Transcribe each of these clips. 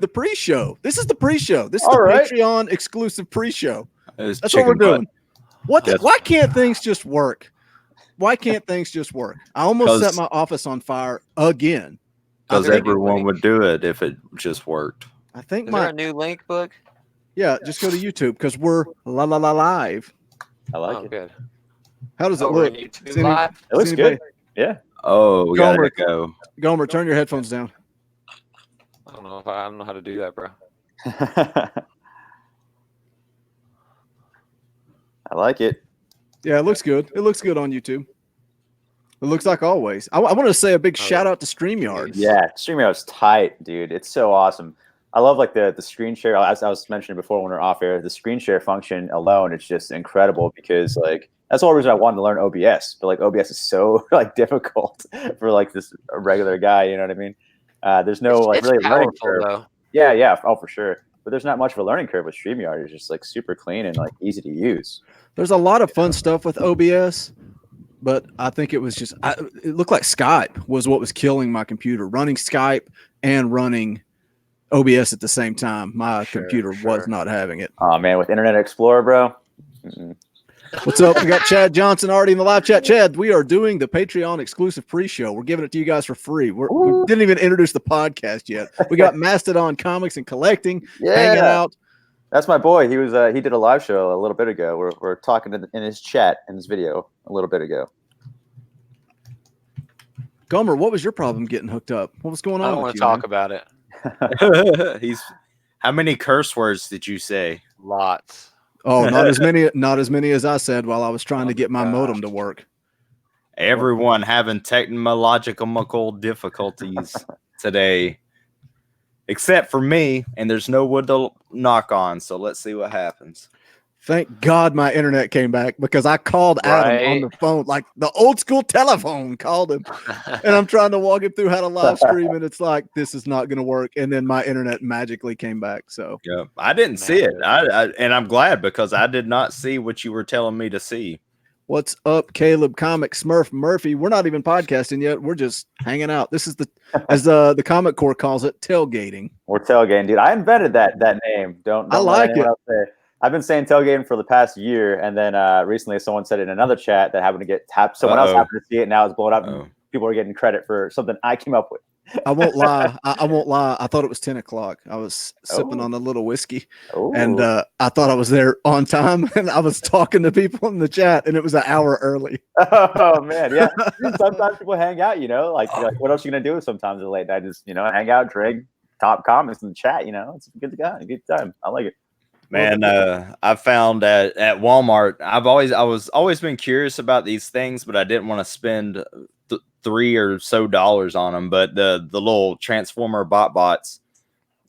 the pre-show. This is the pre-show. This is All the right. Patreon exclusive pre-show. That's what we're doing. Why can't things just work? Why can't things just work? I almost set my office on fire again. Because everyone would do it if it just worked. I think is there a new link, Book? Yeah, just go to YouTube because we're live. I like it. Good. How does it look? Live? It looks good. Yeah. Oh, we gotta Gaumer, go. Gaumer, turn your headphones down. I don't know how to do that, bro. I like it. Yeah, it looks good. It looks good on YouTube. It looks like always. I want to say a big shout out to StreamYard. Yeah, StreamYard's tight, dude. It's so awesome. I love like the screen share. As I was mentioning before when we were off air, the screen share function alone, it's just incredible because like that's the whole reason I wanted to learn OBS. But like OBS is so like difficult for like this regular guy. You know what I mean? There's no like really learning curve. Though. Yeah. Oh, for sure. But there's not much of a learning curve with StreamYard. It's just like super clean and like easy to use. There's a lot of fun stuff with OBS, but I think it was just it looked like Skype was what was killing my computer. Running Skype and running OBS at the same time. My computer was not having it. Oh man, with Internet Explorer, bro. What's up? We got Chad Johnson already in the live chat. Chad, we are doing the Patreon exclusive pre-show. We're giving it to you guys for free. We didn't even introduce the podcast yet. We got Mastodon Comics and Collecting hanging out. That's my boy. He was he did a live show a little bit ago. We're talking in his chat in his video a little bit ago. Gaumer, what was your problem getting hooked up? What was going on? I don't want to talk about it. How many curse words did you say? Lots. Oh, not as many as I said while I was trying to get my modem to work. Everyone having technological difficulties today, except for me, and there's no wood to knock on. So let's see what happens. Thank God my internet came back because I called Adam on the phone, like the old school telephone, called him. And I'm trying to walk him through how to live stream. And it's like, this is not going to work. And then my internet magically came back. So yeah, I didn't see it. And I'm glad because I did not see what you were telling me to see. What's up, Caleb, Comic, Smurf, Murphy? We're not even podcasting yet. We're just hanging out. This is as the Comic Corps calls it, tailgating. We're tailgating, dude. I invented that name. Don't I like it. I've been saying tailgating for the past year, and then recently someone said it in another chat that happened to get tapped. Someone else happened to see it, and now it's blown up. And people are getting credit for something I came up with. I won't lie. I won't lie. I thought it was 10 o'clock. I was sipping on a little whiskey, and I thought I was there on time, and I was talking to people in the chat, and it was an hour early. Oh man, yeah. Sometimes people hang out, like what else are you gonna do sometimes at late night? Just hang out, drink, top comments in the chat. It's a good guy, a good time. I like it. Man, I found at Walmart. I was always been curious about these things, but I didn't want to spend $3 or so on them. But the little Transformer bots,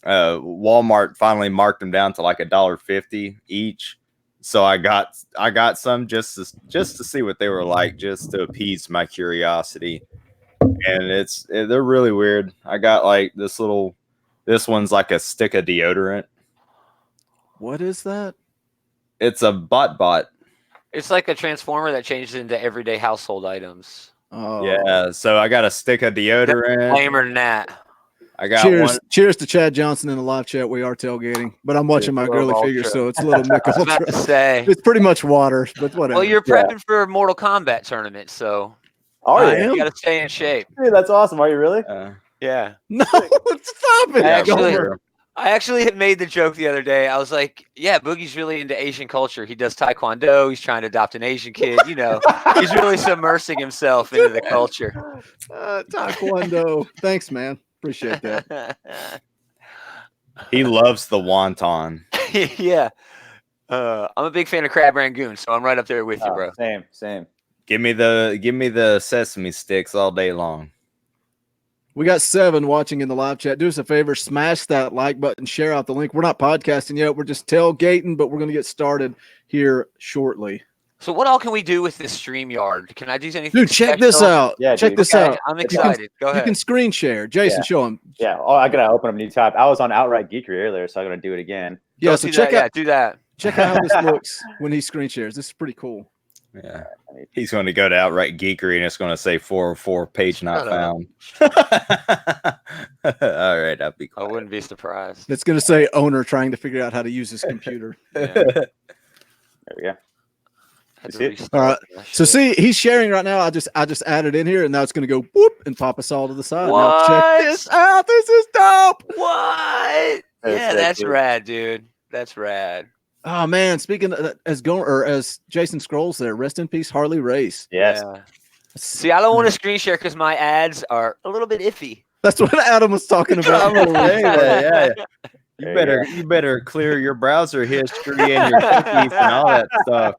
Walmart finally marked them down to like $1.50 each. So I got some just to see what they were like, just to appease my curiosity. And they're really weird. I got like this one's like a stick of deodorant. What is that? It's a bot. It's like a transformer that changes into everyday household items. Oh yeah. So I got a stick of deodorant. Lamer than that. I got Cheers to Chad Johnson in the live chat. We are tailgating, but I'm watching my girly figure, so it's a little Mick Ultra. I was about to say. It's pretty much water, but whatever. Well, you're prepping for a Mortal Kombat tournament, so you got to stay in shape. Dude, that's awesome. Are you really? Yeah. No, stop it. I actually had made the joke the other day. I was like, yeah, Boogie's really into Asian culture. He does Taekwondo. He's trying to adopt an Asian kid. He's really submersing himself into the culture. Taekwondo. Thanks, man. Appreciate that. He loves the wonton. Yeah. I'm a big fan of crab rangoon, so I'm right up there with you, bro. Same. Give me the sesame sticks all day long. We got 7 watching in the live chat. Do us a favor, smash that like button, share out the link. We're not podcasting yet. We're just tailgating, but we're going to get started here shortly. So what all can we do with this StreamYard? Can I do anything? Dude, check this out. Yeah, check this out. I'm excited. Go ahead. You can screen share. Jason, show him. Yeah. Oh, I got to open up a new tab. I was on Outright Geekery earlier, so I'm going to do it again. Yeah, so check out. Do that. Check out how this looks when he screen shares. This is pretty cool. Yeah. He's going to go to outright geekery and it's going to say 404 page not found. All right, I'll be quiet. I wouldn't be surprised. It's going to say owner trying to figure out how to use his computer. Yeah. There we go. Had to see it? restart All right. that So shit. see, he's sharing right now. I just added in here, and now it's going to go whoop and pop us all to the side. Now What? check this out. This is dope. What? Yeah, so that's cool. rad, dude. That's rad. Oh man, speaking of, as Jason scrolls there, rest in peace, Harley Race. Yes. Yeah. See, I don't want to screen share because my ads are a little bit iffy. That's what Adam was talking about. Yeah. You better clear your browser history and your cookies and all that stuff.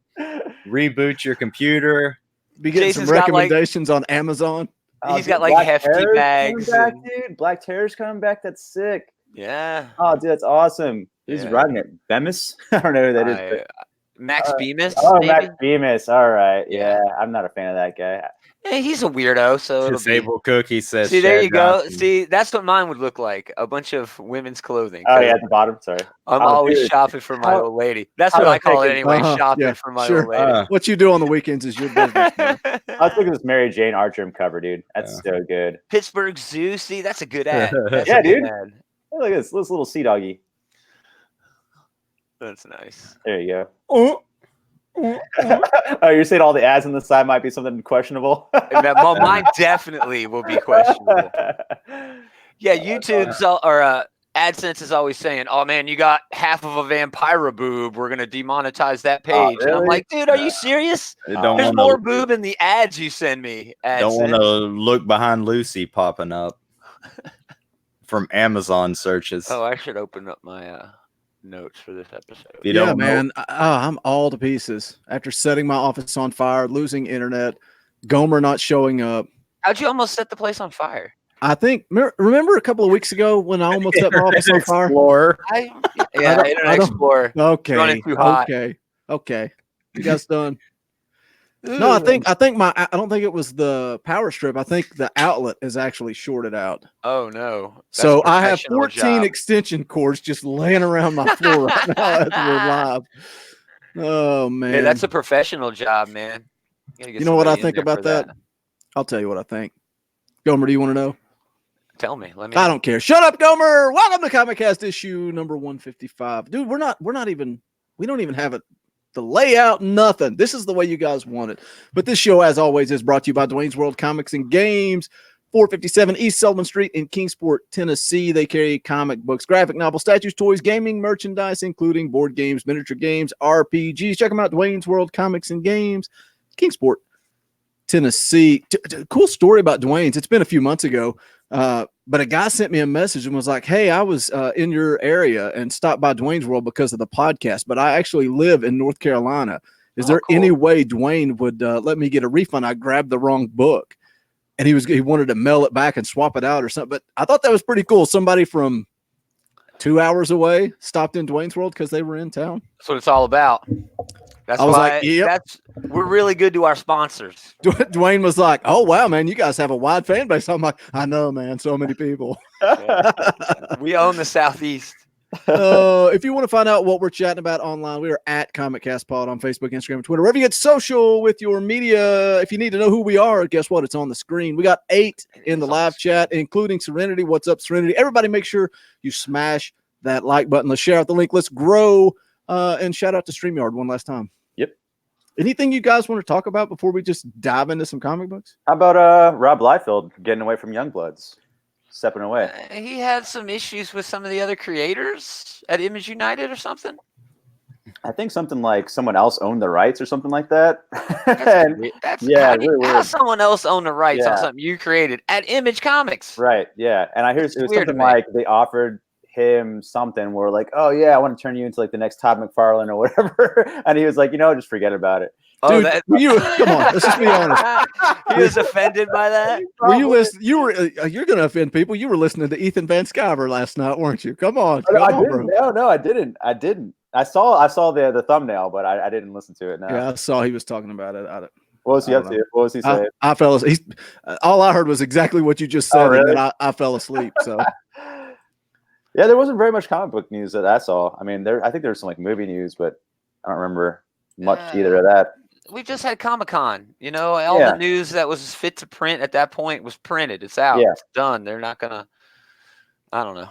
Reboot your computer. Be getting Jason's some got, like- recommendations on Amazon. He's dude, got like Black hefty Terror's bags. coming back, and- dude. Black Terror's coming back. That's sick. Yeah. Oh, dude, that's awesome. Who's Yeah. riding it? Bemis? I don't know who that is. but- Max Bemis. Oh, maybe? Max Bemis. All right. Yeah. Yeah, I'm not a fan of that guy. Yeah, he's a weirdo. So it'll be... Disable cookie says. See, there Chad you go. Johnson. See, that's what mine would look like. A bunch of women's clothing. Oh, yeah, at the bottom. Sorry. I'm Oh, always dude. shopping for my How- old lady. That's how what do I I call it take it? anyway. Shopping yeah, for my sure. old lady. What you do on the weekends is your business. man. I was looking at this Mary Jane Artrim cover, dude. That's so good. Pittsburgh Zoo. See, that's a good ad. That's Yeah, a good dude. ad. Hey, look at this little sea doggy. That's nice. There you go. Oh, you're saying all the ads on the side might be something questionable? Well, mine definitely will be questionable. Yeah, YouTube's or AdSense is always saying, "Oh man, you got half of a vampira boob. We're gonna demonetize that page." And I'm really? like, "Dude, are you serious? They don't There's want more to. boob in the ads you send me." Don't want AdSense. to look behind Lucy popping up from Amazon searches. Oh, I should open up my notes for this episode. If you Yeah, don't know- man. I'm all to pieces after setting my office on fire, losing internet, Gomer not showing up. How'd you almost set the place on fire? I think remember a couple of weeks ago when I almost set my office on fire. Explorer. Yeah, don't- Internet I don't- Explorer. Okay, Running too hot. okay. You guys done? No, I think I don't think it was the power strip. I think the outlet is actually shorted out. Oh no. That's So a I have professional 14 job. extension cords just laying around my floor right now as we're live. Oh man. Yeah, that's a professional job, man. You know what I think about that? I'll tell you what I think. Gomer, do you want to know? Tell me. Let me. I don't care. Shut up, Gomer. Welcome to ComicCast issue number 155. Dude, we don't even have it. The layout, nothing. This is the way you guys want it. But this show, as always, is brought to you by Dwayne's World Comics and Games, 457 East Sullivan Street in Kingsport, Tennessee. They carry comic books, graphic novels, statues, toys, gaming, merchandise, including board games, miniature games, RPGs. Check them out, Dwayne's World Comics and Games, Kingsport, Tennessee. Cool story about Dwayne's. It's been a few months ago. But a guy sent me a message and was like, "Hey, I was in your area and stopped by Dwayne's World because of the podcast, but I actually live in North Carolina. Is there cool. any way Dwayne would let me get a refund? I grabbed the wrong book." And he wanted to mail it back and swap it out or something. But I thought that was pretty cool. Somebody from 2 hours away stopped in Dwayne's World because they were in town. That's what it's all about. That's I was why like, yep. we're really good to our sponsors. Dwayne was like, "Oh wow, man, you guys have a wide fan base." I'm like, "I know, man, so many people." We own the Southeast. If you want to find out what we're chatting about online, we are at ComicCast Pod on Facebook, Instagram, and Twitter. Wherever you get social with your media. If you need to know who we are, guess what? It's on the screen. We got 8 in the live chat, including Serenity. What's up, Serenity? Everybody, make sure you smash that like button. Let's share out the link. Let's grow. And shout out to StreamYard one last time. Yep. Anything you guys want to talk about before we just dive into some comic books? How about Rob Liefeld getting away from Youngbloods? Stepping away. He had some issues with some of the other creators at Image United or something. I think something like someone else owned the rights or something like that. That's yeah, how, really how weird. does someone else own the rights Yeah. on something you created at Image Comics? Right. Yeah. And I hear it was weird to something me. like they offered him something where like, "Oh yeah, I want to turn you into like the next Todd McFarlane or whatever." And he was like, just forget about it. Oh, Dude, come on, let's just be honest. He was offended by that. Were you listening? You were. You're going to offend people. You were listening to Ethan Van Sciver last night, weren't you? Come on, No, come on, bro. No, I didn't. I saw the thumbnail, but I didn't listen to it. No. Yeah, I saw he was talking about it. What was he I up don't to? know. What was he saying? I fell asleep. All I heard was exactly what you just said, really? and then I fell asleep. So Yeah, there wasn't very much comic book news that I saw. I mean, I think there was some like movie news, but I don't remember much either of that. we just had Comic-Con. You know, all the news that was fit to print at that point was printed. It's out. Yeah. It's done. They're not gonna. I don't know.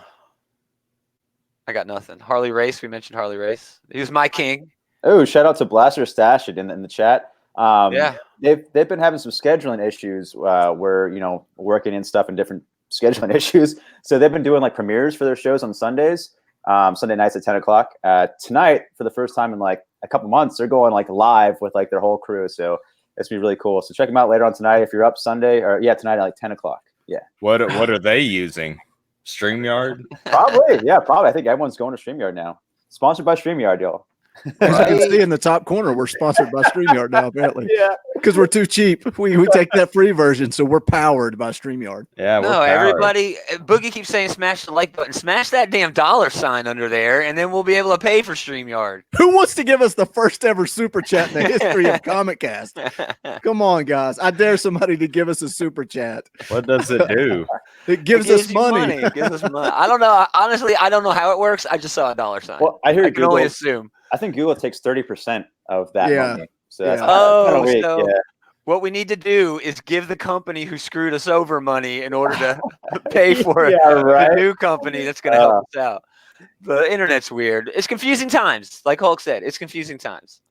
I got nothing. Harley Race. We mentioned Harley Race. He was my king. Oh, shout out to Blaster Stash in the chat. Yeah. They've been having some scheduling issues where, you know, working in stuff and different scheduling issues. So they've been doing like premieres for their shows on Sundays, Sunday nights at 10 o'clock. Tonight, for the first time in like a couple months, they're going like live with like their whole crew. So it's gonna be really cool. So check them out later on tonight if you're up Sunday tonight at like 10 o'clock. Yeah. What are they using? StreamYard? Probably. Yeah, probably. I think everyone's going to StreamYard now. Sponsored by StreamYard, y'all. As you can see in the top corner, we're sponsored by StreamYard now, apparently. Yeah. Because we're too cheap. We take that free version, so we're powered by StreamYard. Yeah, No, everybody. Boogie keeps saying smash the like button. Smash that damn $sign under there, and then we'll be able to pay for StreamYard. Who wants to give us the first ever super chat in the history of ComicCast? Come on, guys. I dare somebody to give us a super chat. What does it do? It gives us money. It gives us money. I don't know. Honestly, I don't know how it works. I just saw a $sign. Well, I hear I can only assume. I think Google takes 30% of that money. So that's so what we need to do is give the company who screwed us over money in order to pay for the new company that's going to help us out. The internet's weird. It's confusing times. Like Hulk said, it's confusing times.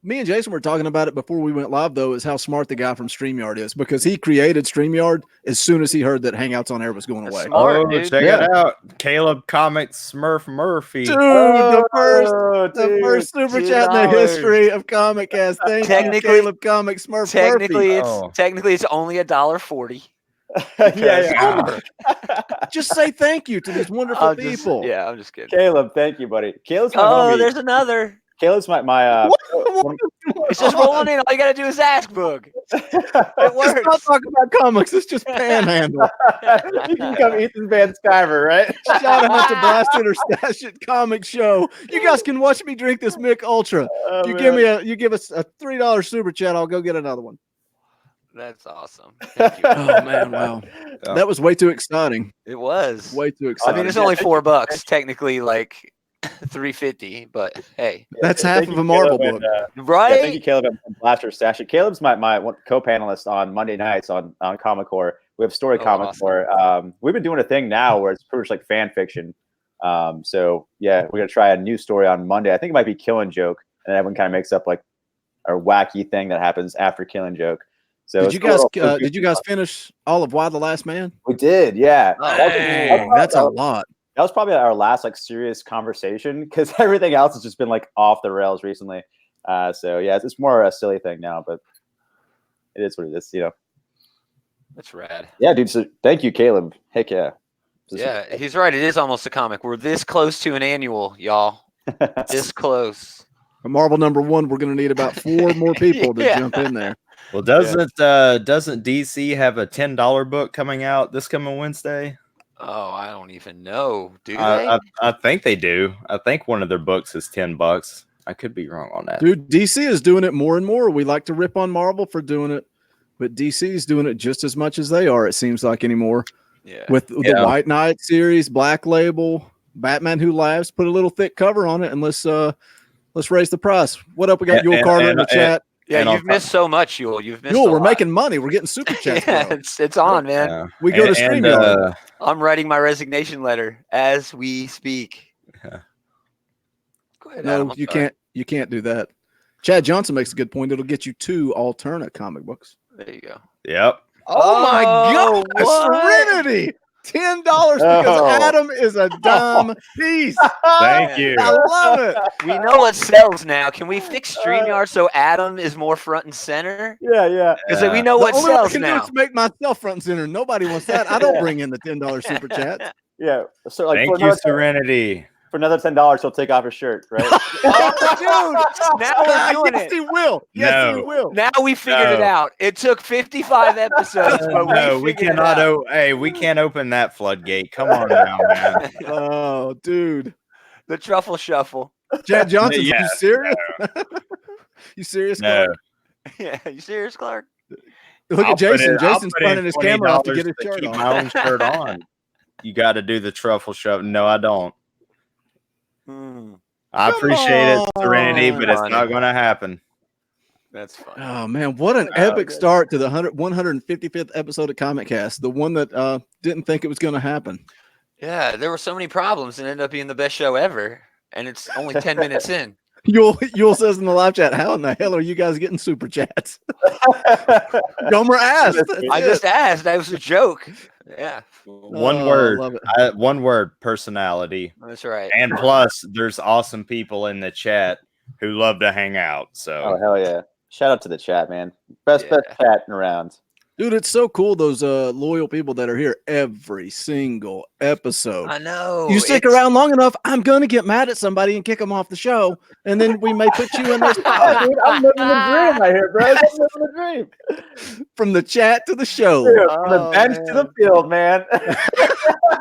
Me and Jason were talking about it before we went live, though, is how smart the guy from StreamYard is, because he created StreamYard as soon as he heard that Hangouts on Air was going away. Smart, check it out. Caleb Comics Smurf Murphy. Dude, the first super chat in the history of ComicCast. Thank you, Caleb Comics Smurf Murphy. Technically, it's only $1.40. Just say thank you to these wonderful people. I'm just kidding. Caleb, thank you, buddy. Caleb's my homie. There's another. Caleb's my it's just rolling in. All you gotta do is ask, Boog. It works. It's not talking about comics. It's just panhandle. You can come Ethan Van Sciver, right? Shout out to Blast It or Stash It Comic Show. You guys can watch me drink this Mick Ultra. You give us a $3 super chat. I'll go get another one. That's awesome. Oh man, wow. That was way too exciting. It was way too exciting. I mean, it's only $4, technically, like $3.50, but hey, that's half of a Marvel book, right? Thank you, Caleb, and Blaster Stash It. Caleb's my co-panelist on Monday nights on Comic Core. We have Story Comic Core. We've been doing a thing now where it's pretty much like fan fiction. So yeah, we're gonna try a new story on Monday. I think it might be Killing Joke, and everyone kind of makes up like a wacky thing that happens after Killing Joke. So did you guys finish all of Why the Last Man? We did, yeah. That's a lot. That was probably our last like serious conversation because everything else has just been like off the rails recently. So yeah, it's more a silly thing now, but it is what it is, you know. That's rad. Yeah, dude. So thank you, Caleb. Heck yeah. Yeah, he's right. It is almost a comic. We're this close to an annual, y'all. This close. A Marvel #1. We're gonna need about 4 more people to jump in there. Well, doesn't DC have a $10 book coming out this coming Wednesday? Oh, I don't even know. Do they? I think they do. I think one of their books is $10. I could be wrong on that. Dude, DC is doing it more and more. We like to rip on Marvel for doing it, but DC is doing it just as much as they are, it seems like, anymore. Yeah. With the White Knight series, Black Label, Batman Who Laughs, put a little thick cover on it, and let's raise the price. What up? We got Yule Carter in the chat. Yeah, you've missed so much, Yule. You've missed. Yule, we're making money. We're getting super chats. Yeah, it's on, man. Yeah. We go to StreamYard. I'm writing my resignation letter as we speak. Yeah. Go ahead, No, Adam, you can't. You can't do that. Chad Johnson makes a good point. It'll get you 2 alternate comic books. There you go. Yep. Oh my God! Serenity. $10 because Adam is a dumb piece. Thank you. I love it. We know what sells now. Can we fix StreamYard so Adam is more front and center? Yeah. Because we know what The only sells I can now. do is make myself front and center. Nobody wants that. I don't bring in the $10 super chat. Yeah. So like, thank you, Serenity. For another $10, he'll take off his shirt, right? Oh, dude! Now we're doing Yes, he will. Yes, he will. Now we figured it out. It took 55 episodes, but we cannot. Hey, we can't open that floodgate. Come on now, man. Oh, dude. The truffle shuffle. Chad Johnson, you serious? You serious, No. Clark? Yeah, you serious, Clark? Look at Jason. Jason's running his camera off to get his shirt keep on. my own shirt on. You got to do the truffle shove. No, I don't. I appreciate it, Serenity, but it's not going to happen. That's fun. Oh man, what an epic start to the 155th episode of ComicCast. The one that didn't think it was going to happen. Yeah, there were so many problems and ended up being the best show ever. And it's only 10 minutes in. Yule says in the live chat, how in the hell are you guys getting super chats? Gomer asked. I just asked. That was a joke. Yeah. One Oh, word. love it. One word. Personality. That's right. And plus, there's awesome people in the chat who love to hang out. So, Oh hell yeah! Shout out to the chat, man. Best chat around. Dude, it's so cool, those loyal people that are here every single episode. I know. You stick around long enough, I'm going to get mad at somebody and kick them off the show, and then we may put you in their spot. Dude, I'm living the dream right here, bro. I'm living the dream. From the chat to the show. Dude, from the bench to the field, man.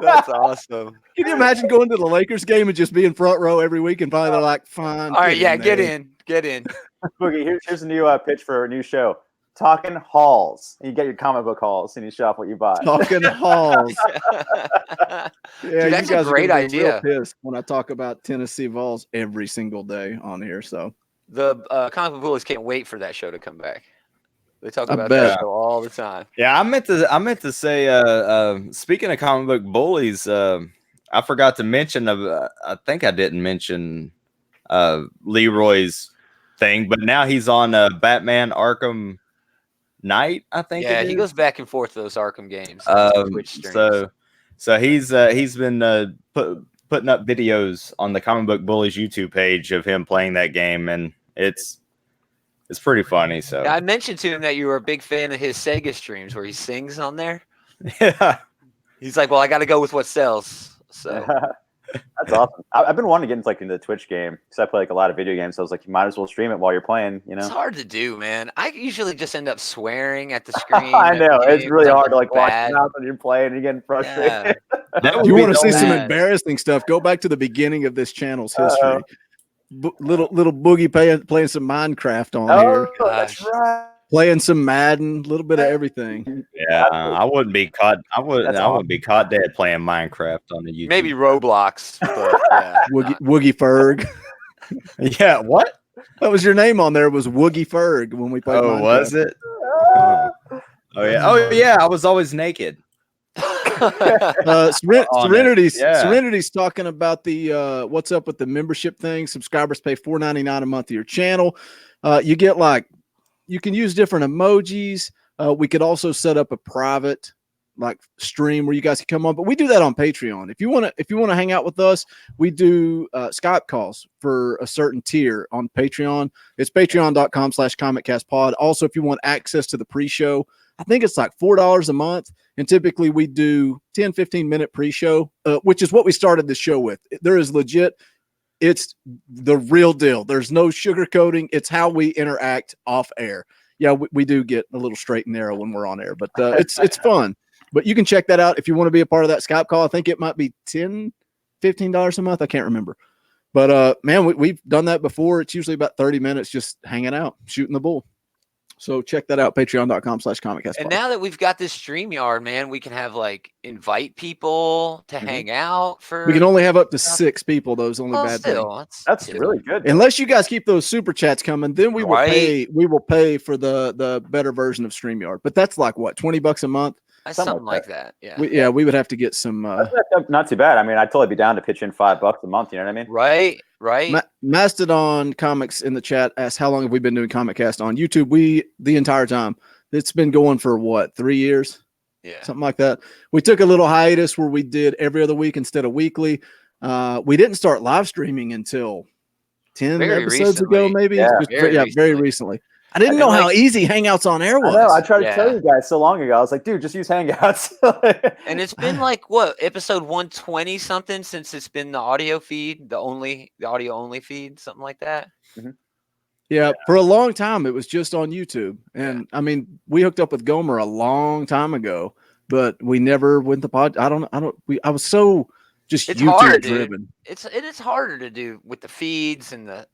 That's awesome. Can you imagine going to the Lakers game and just being front row every week and finally they're like, fine. All right, yeah, get in. Boogie, here's a new pitch for a new show. Talking Halls. And you get your comic book hauls and you shop what you buy. Talking Halls. Yeah, Dude, that's you guys a great are gonna be real idea. pissed when I talk about Tennessee Vols every single day on here. So The comic book bullies can't wait for that show to come back. They talk I about bet. that show all the time. yeah, I meant to say. Speaking of comic book bullies, I forgot to mention. I think I didn't mention Leroy's thing, but now he's on Batman Arkham Knight. I think. Yeah, it he is. goes back and forth to those Arkham games. on Twitch streams. So he's been putting up videos on the Comic Book Bullies YouTube page of him playing that game, and it's pretty funny. So I mentioned to him that you were a big fan of his Sega streams where he sings on there. yeah, He's like, well, I got to go with what sells. So That's awesome. I've been wanting to get into the Twitch game because I play a lot of video games. So I was like, you might as well stream it while you're playing. You know, it's hard to do, man. I usually just end up swearing at the screen. I know it's really hard to watch bad. your mouth when you're playing and you're getting frustrated. that if you would want to be see some bad. embarrassing stuff, go back to the beginning of this channel's history. Little Boogie playing some Minecraft on here, Oh, that's right. playing some Madden, a little bit of everything. Yeah, I wouldn't be caught. I That's wouldn't be caught dead playing Minecraft on the YouTube. Maybe Roblox. But, yeah. Woogie Ferg. Yeah. What? That was your name on there. Was Woogie Ferg when we played. Oh, Minecraft. was it? Oh yeah. Oh yeah. I was always naked. Serenity's talking about the what's up with the membership thing. Subscribers pay $4.99 a month to your channel. You get you can use different emojis. We could also set up a private stream where you guys can come on, but we do that on Patreon. If you want to hang out with us, we do Skype calls for a certain tier on Patreon. It's patreon.com/comiccastpod. Also, if you want access to the pre-show, I think it's like $4 a month. And typically we do 10-15 minute pre-show, which is what we started the show with. There is legit. It's the real deal. There's no sugarcoating. It's how we interact off air. Yeah, we do get a little straight and narrow when we're on air, but it's fun. But you can check that out if you want to be a part of that Skype call. I think it might be $10, $15 a month. I can't remember. But man, we've done that before. It's usually about 30 minutes just hanging out, shooting the bull. So check that out, patreon.com/comiccast. And now that we've got this StreamYard, man, we can have invite people to hang out for. We can only have up to 6 people. Those only Well, bad still, thing. That's really good. Unless you guys keep those super chats coming, then we will Right. pay. We will pay for the better version of StreamYard. But that's like what, $20 a month? Something like that. Yeah. We would have to get some. That's not too bad. I mean, I'd totally be down to pitch in $5 a month. You know what I mean? Right. Mastodon Comics in the chat asks, how long have we been doing ComicCast on YouTube? The entire time. It's been going for what, 3 years? Yeah. Something like that. We took a little hiatus where we did every other week instead of weekly. We didn't start live streaming until 10 Very episodes ago, recently. maybe. Yeah. Very recently. I didn't know how easy Hangouts on Air was. I know. I tried to Yeah. tell you guys so long ago. I was like, dude, just use Hangouts. And it's been what, episode 120 something since it's been the audio feed, the audio only feed, something like that. Yeah, for a long time it was just on YouTube. And I mean, we hooked up with Gomer a long time ago, but we never went to pod. I was so just It's YouTube hard, driven. Dude. It is harder to do with the feeds and the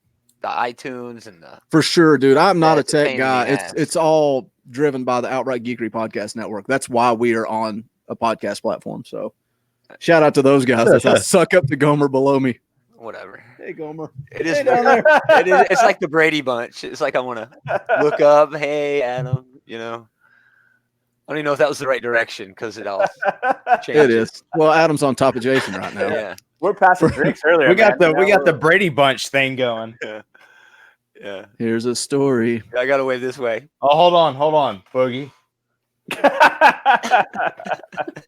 iTunes and the. For sure, dude. I'm not a It's a pain tech in the guy. ass. It's all driven by the Outright Geekery Podcast Network. That's why we are on a podcast platform. So shout out to those guys. I suck up to Gomer below me. Whatever. Hey, Gomer. It is. Hey, down there. It is. It's like the Brady Bunch. It's like I want to look up. Hey, Adam. You know. I don't even know if that was the right direction because it all changes. It is. Well, Adam's on top of Jason right now. Yeah. We're passing drinks earlier. We got man. the Brady Bunch thing going. Yeah. Here's a story. I got to wave this way. Oh, hold on, Boogie.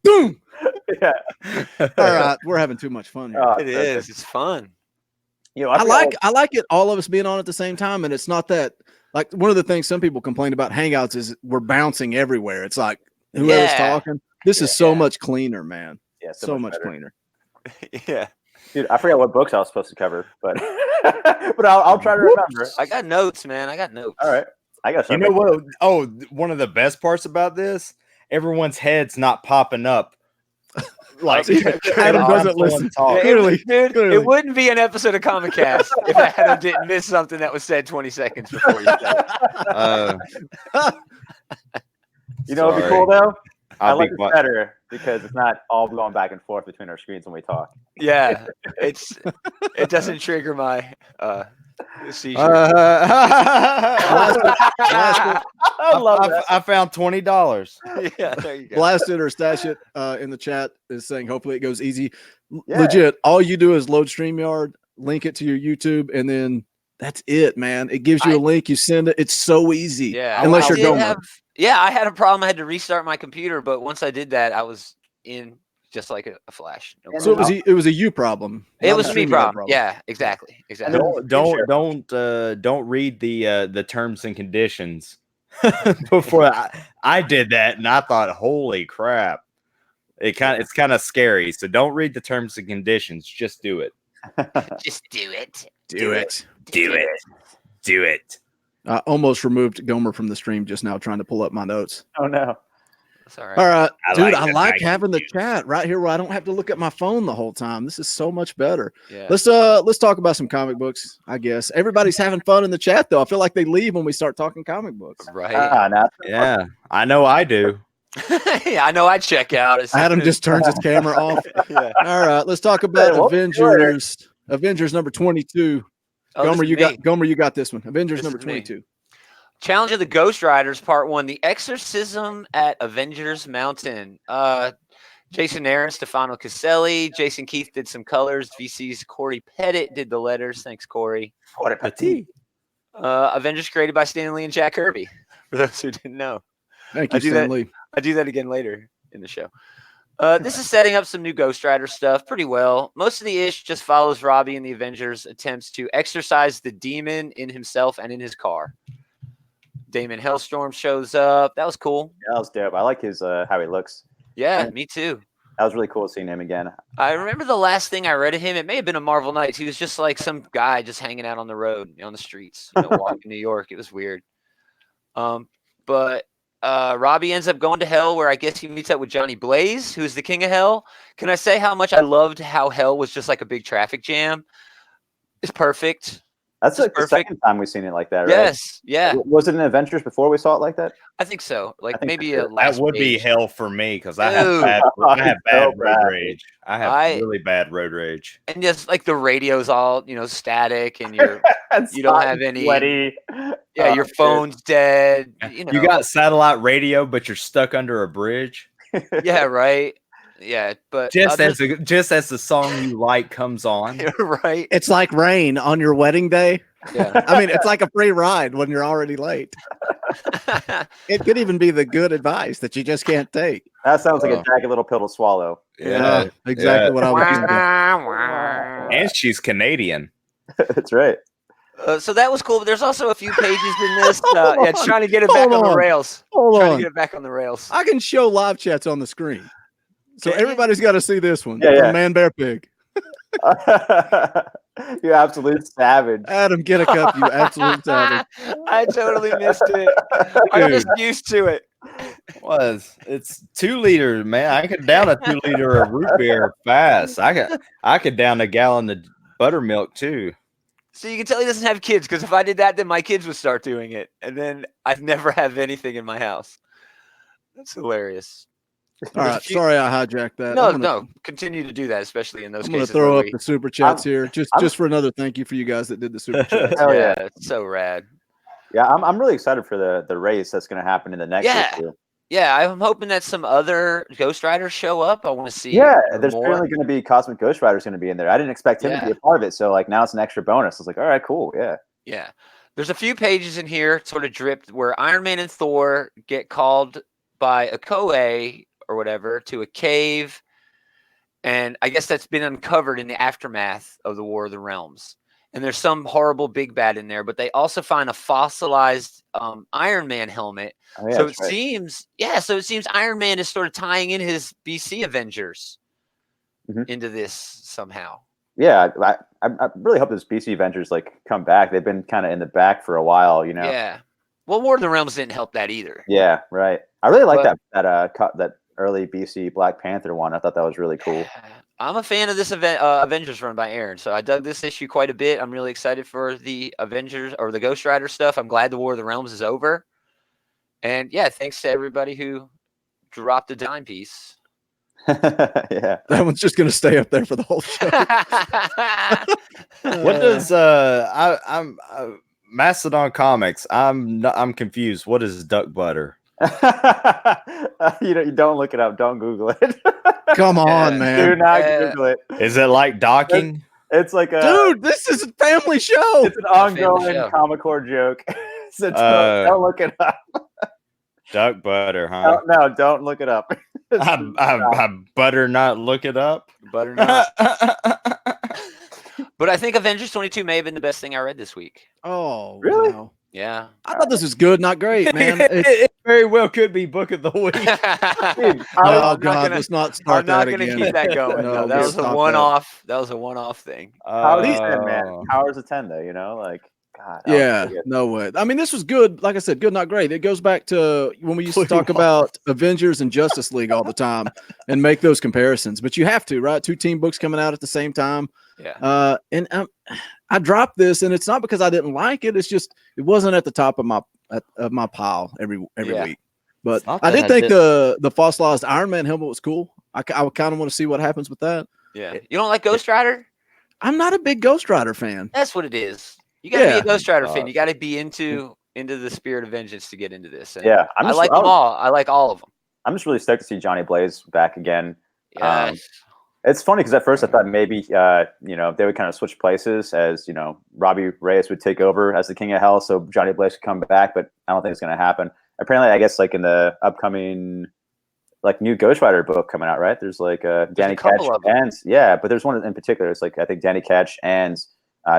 Boom. Yeah. All right, we're having too much fun here. It is. It's fun. You know, I like it. All of us being on at the same time, and it's not that. Like one of the things some people complain about Hangouts is we're bouncing everywhere. It's like whoever's talking. This is so much cleaner, man. Yeah, so much cleaner. Yeah. Dude, I forgot what books I was supposed to cover, but but I'll try to remember. I got notes, man. I got notes. All right. I got You know what? Oh, one of the best parts about this, everyone's head's not popping up. Like Adam doesn't listen. Clearly, dude, clearly. it wouldn't be an episode of ComicCast if Adam didn't miss something that was said 20 seconds before you said it. You know what'd be cool though? I like I'll it better because it's not all going back and forth between our screens when we talk. Yeah, it doesn't trigger my seizure. I found $20. Yeah, there you go. Blast it or stash it in the chat is saying hopefully it goes easy. Yeah. Legit, all you do is load StreamYard, link it to your YouTube, and then that's it, man. It gives you a link, you send it. It's so easy. Yeah, unless you're Gomer. I had a problem. I had to restart my computer, but once I did that, I was in just like a flash. No So problem. it was a you problem. It not was a a me StreamYard problem. Yeah, exactly. Don't read the terms and conditions before I did that, and I thought, holy crap, it's kind of scary. So don't read the terms and conditions. Just do it. Just do it. Do it. Do it. Do it. I almost removed Gomer from the stream just now trying to pull up my notes. Oh no. That's all right. All right, dude, I it. like having the chat right here where I don't have to look at my phone the whole time. This is so much better. Yeah. Let's talk about some comic books, I guess. Everybody's having fun in the chat though. I feel like they leave when we start talking comic books. Right. No. Yeah, I know I do. Yeah, I know I check out. Adam just turns his camera off. Yeah. All right, let's talk about Avengers. Avengers number 22. Oh, Gomer, you got this one. Avengers This number is me. 22. Challenge of the Ghost Riders Part 1, The Exorcism at Avengers Mountain. Jason Aaron, Stefano Caselli, Jason Keith did some colors. VC's Corey Pettit did the letters. Thanks, Corey. Avengers created by Stan Lee and Jack Kirby, for those who didn't know. Thank you, Stan Lee. I do that again later in the show. This is setting up some new Ghost Rider stuff pretty well. Most of the ish just follows Robbie and the Avengers' attempts to exorcise the demon in himself and in his car. Damon Hellstorm shows up. That was cool. Yeah, that was dope. I like his how he looks. Yeah, me too. That was really cool seeing him again. I remember the last thing I read of him. It may have been a Marvel Knights. He was just like some guy just hanging out on the road, on the streets, walking New York. It was weird. But Robbie ends up going to hell, where I guess he meets up with Johnny Blaze, who's the king of hell. Can I say how much I loved how hell was just like a big traffic jam? It's perfect. That's like the second time we've seen it like that, right? Yes, yeah. Was it in Adventures before we saw it like that? I think so. Like maybe so. That would be hell for me because I have Dude. bad road rage. I have really bad road rage. And just like the radio's all static, and you don't have any. Sweaty. Yeah, your phone's dead. You got satellite radio, but you're stuck under a bridge. Yeah, right. Yeah, but just as the song you like comes on, right? It's like rain on your wedding day. Yeah, I mean, it's like a free ride when you're already late. It could even be the good advice that you just can't take. That sounds like a jagged little pill to swallow. Yeah, exactly what I was thinking. And she's Canadian. That's right. So that was cool, but there's also a few pages in this. It's trying to get it back on the rails. Trying to get it back on the rails. I can show live chats on the screen. So everybody's got to see this one. Yeah. Man, Bear, Pig. You absolute savage. Adam, get a cup, you absolute savage. I totally missed it. I'm just used to it. It's 2 liters, man. I could down a 2 liter of root beer fast. I could down a gallon of buttermilk too. So you can tell he doesn't have kids, because if I did that, then my kids would start doing it, and then I'd never have anything in my house. That's hilarious. All right, sorry I hijacked that. No, continue to do that, especially in those I'm going to cases. throw where up the super chats here, just for another thank you for you guys that did the super chats. Hell yeah. It's so rad. Yeah, I'm really excited for the race that's going to happen in the next issue. Yeah, I'm hoping that some other Ghost Riders show up. I want to see. Yeah, there's more. apparently going to be Cosmic Ghost Rider's going to be in there. I didn't expect him to be a part of it, so like now it's an extra bonus. I was like, all right, cool, yeah. Yeah, there's a few pages in here, sort of dripped, where Iron Man and Thor get called by Okoye or whatever to a cave, and I guess that's been uncovered in the aftermath of the War of the Realms. And there's some horrible big bad in there, but they also find a fossilized Iron Man helmet. Oh, yeah, so it seems Iron Man is sort of tying in his BC Avengers into this somehow. Yeah, I really hope those BC Avengers like come back. They've been kind of in the back for a while, you know. Yeah. Well, War of the Realms didn't help that either. Yeah, right. I really like that early BC Black Panther one. I thought that was really cool. I'm a fan of this Avengers run by Aaron, so I dug this issue quite a bit. I'm really excited for the Avengers or the Ghost Rider stuff. I'm glad the War of the Realms is over. And yeah, thanks to everybody who dropped a dime piece. Yeah, that one's just gonna stay up there for the whole show. What does I'm Mastodon Comics? I'm confused. What is duck butter? You don't look it up. Don't Google it. Come on, man. Do not Google it. Is it like docking? It's like a dude. This is a family show. It's an ongoing Comic Core joke. So don't look it up. Duck butter, huh? No, don't look it up. I butter not look it up. Butter not. But I think Avengers 22 may have been the best thing I read this week. Oh, really? Wow. Yeah. I thought this was good, not great, man. It very well could be book of the week. Dude, oh God, let's not start that again. I'm not going to keep that going. No, that was a one-off. That was a one-off thing. How is 10, man? Powers of 10, though. You know, like God. Yeah, no way. I mean, this was good. Like I said, good, not great. It goes back to when we used to talk about Avengers and Justice League all the time and make those comparisons. But you have to, right? 2 team books coming out at the same time. Yeah. And I dropped this, and it's not because I didn't like it. It's just it wasn't at the top of my pile every week. But I did think the fossilized Iron Man helmet was cool. I kind of want to see what happens with that. Yeah. You don't like Ghost Rider? I'm not a big Ghost Rider fan. That's what it is. You got to be a Ghost Rider fan. You got to be into the spirit of vengeance to get into this. And yeah, I like them all. I like all of them. I'm just really stoked to see Johnny Blaze back again. Yes. It's funny because at first I thought maybe they would kind of switch places, as Robbie Reyes would take over as the King of Hell, so Johnny Blaze could come back. But I don't think it's going to happen. Apparently, I guess like in the upcoming new Ghost Rider book coming out, right? There's like Danny Ketch and but there's one in particular. It's like I think Danny Ketch and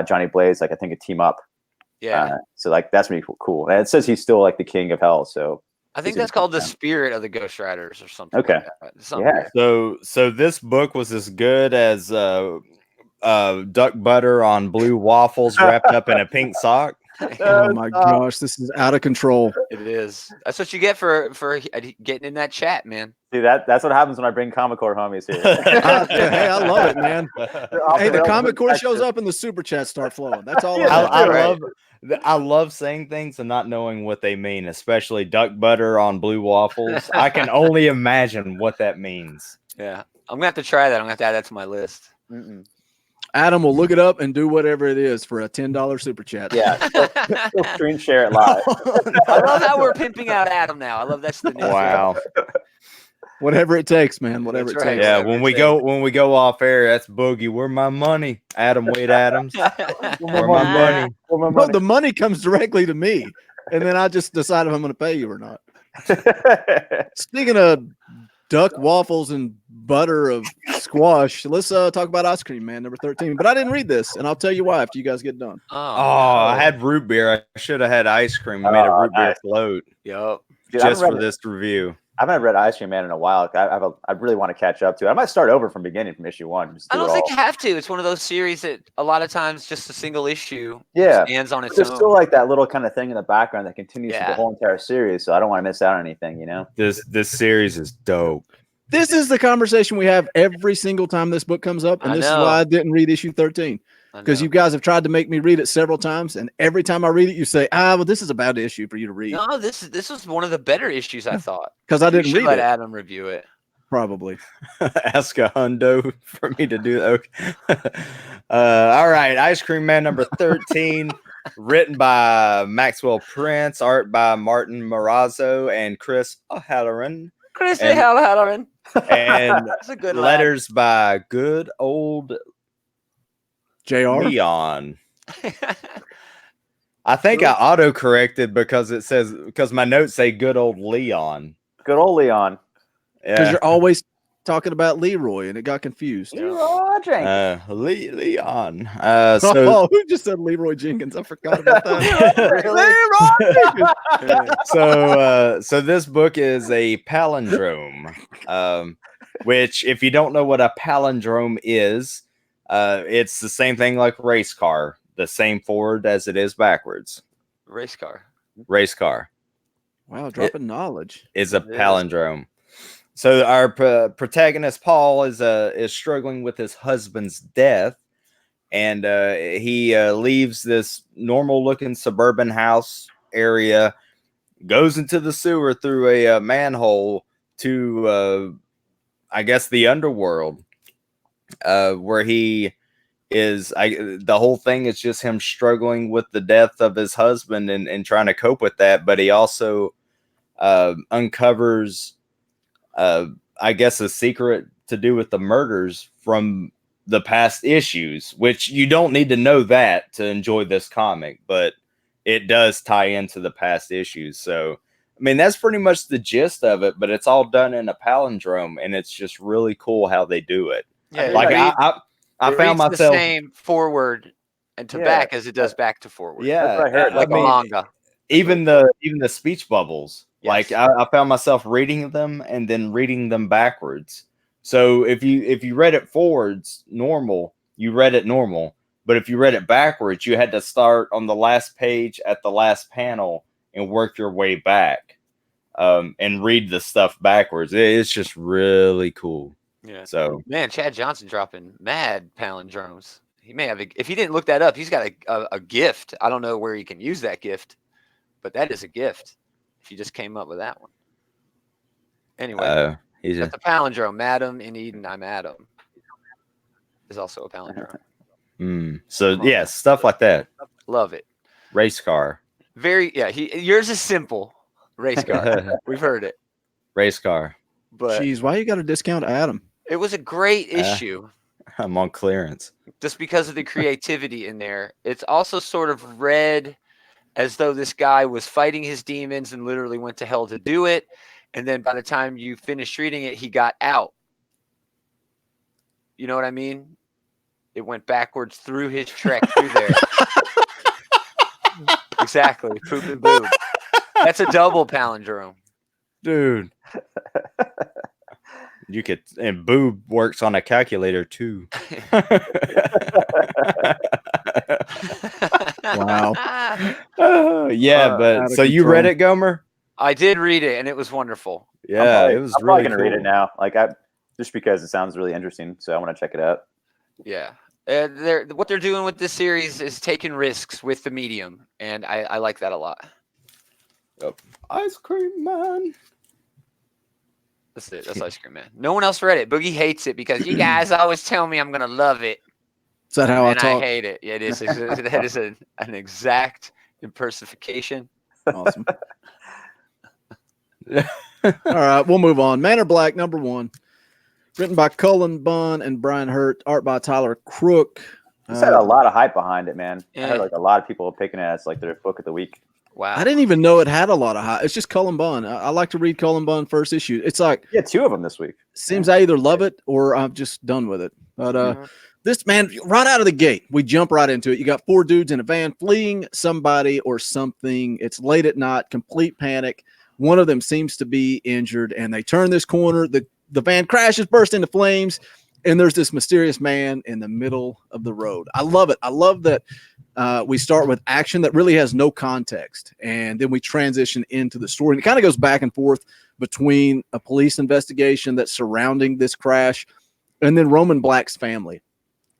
Johnny Blaze, like I think a team up. Yeah. So like that's really cool. And it says he's still like the King of Hell. So I think that's called the spirit of the Ghost Riders or something. Okay. Like that. So this book was as good as duck butter on blue waffles wrapped up in a pink sock. Oh my gosh, this is out of control. It is. That's what you get for getting in that chat, man. See, that's what happens when I bring Comic Core homies here. Hey, I love it, man. Hey, the Comic Core shows up and the super chats start flowing. That's all. I love saying things and not knowing what they mean, especially duck butter on blue waffles. I can only imagine what that means. Yeah, I'm gonna have to try that. I'm gonna have to add that to my list. Adam will look it up and do whatever it is for a $10 super chat. Yeah, we'll screen share it live. I love how we're pimping out Adam now. I love that's the new wow. Whatever it takes, man. Whatever it takes. Yeah, when we go off air, that's Boogie. Where my money? Adam Wade Adams. Where my money? No, the money comes directly to me, and then I just decide if I'm going to pay you or not. Speaking of duck waffles and butter of squash, let's talk about Ice Cream Man number 13. But I didn't read this, and I'll tell you why after you guys get done. I had root beer. I should have had ice cream. I made a root beer float. Yep. Just for this review. I haven't read Ice Cream Man in a while. I really want to catch up to it. I might start over from beginning from issue 1. I don't think you have to. It's one of those series that a lot of times just a single issue stands on its own. There's still like that little kind of thing in the background that continues through the whole entire series. So I don't want to miss out on anything, This series is dope. This is the conversation we have every single time this book comes up, and this is why I didn't read issue 13. Because you guys have tried to make me read it several times, and every time I read it, you say, well, this is a bad issue for you to read. No, this was one of the better issues, I thought. Because I didn't read let it. Adam review it. Probably. Ask a hundo for me to do. Okay. All right. Ice Cream Man number 13, written by Maxwell Prince, art by Martin Morazzo and Chris O'Halloran. Chris And- O'Halloran. And That's a good letters by good old JR. Leon. I think I auto corrected because my notes say good old Leon. Good old Leon. Because Yeah. you're always talking about Leroy, and it got confused. Leroy Jenkins. Leon. Oh, So who just said Leroy Jenkins? I forgot about that. so this book is a palindrome, which if you don't know what a palindrome is, it's the same thing like race car, the same forward as it is backwards. Race car. Race car Wow, dropping knowledge. is a It is. palindrome. So our protagonist Paul is struggling with his husband's death, and he leaves this normal-looking suburban house area, goes into the sewer through a manhole to, I guess, the underworld, where he is. The whole thing is just him struggling with the death of his husband and trying to cope with that, but he also uncovers I guess a secret to do with the murders from the past issues, which you don't need to know that to enjoy this comic, but it does tie into the past issues. So, I mean, that's pretty much the gist of it, but it's all done in a palindrome, and it's just really cool how they do it. Yeah, Like I it found reads myself the same forward and to back as it does back to forward. Yeah, That's what I heard. like I mean, a manga. even the speech bubbles. Yes. Like I found myself reading them and then reading them backwards. So if you read it forwards normal, you read it normal. But if you read it backwards, you had to start on the last page at the last panel and work your way back, and read the stuff backwards. It's just really cool. Yeah. So Man, Chad Johnson dropping mad palindromes. He may have if he didn't look that up, he's got a gift. I don't know where he can use that gift, but that is a gift. If you just came up with that one. Anyway, that's a palindrome. Madam in Eden, I'm Adam. Is also a palindrome. So yeah, stuff like that. Love it. Race car. Yours is simple. Race car. We've heard it. Race car. But Jeez, why you got to discount Adam? it was a great issue. I'm on clearance. Just because of the creativity in there. It's also sort of read as though this guy was fighting his demons and literally went to hell to do it. And then by the time you finished reading it, he got out. You know what I mean? It went backwards through his trek through there. Exactly. Poop and boob. That's a double palindrome. Dude. You could, and boob works on a calculator too. Wow. Yeah, but so you read it, Gomer? I did read it, and it was wonderful. Yeah, it was I'm really probably gonna read it now. Like just because it sounds really interesting, so I want to check it out. Yeah. What they're doing with this series is taking risks with the medium, and I like that a lot. Yep. Ice Cream Man. That's it. That's Ice Cream Man. No one else read it. Boogie hates it because you guys always tell me I'm gonna love it. Is that how I And talk? I hate it. Yeah, it is. That is an exact impersonification. Awesome. All right, we'll move on. Manor Black, number 1. Written by Cullen Bunn and Brian Hurt. Art by Tyler Crook. This had a lot of hype behind it, man. Yeah. I heard like a lot of people picking it as like their book of the week. Wow. I didn't even know it had a lot of hype. It's just Cullen Bunn. I like to read Cullen Bunn first issue. It's like, Yeah, 2 of them this week. seems I either love it or I'm just done with it. But this, man, right out of the gate, we jump right into it. You got 4 dudes in a van fleeing somebody or something. It's late at night, complete panic. One of them seems to be injured, and they turn this corner. The van crashes, bursts into flames, and there's this mysterious man in the middle of the road. I love it. I love that we start with action that really has no context, and then we transition into the story. And it kind of goes back and forth between a police investigation that's surrounding this crash and then Roman Black's family.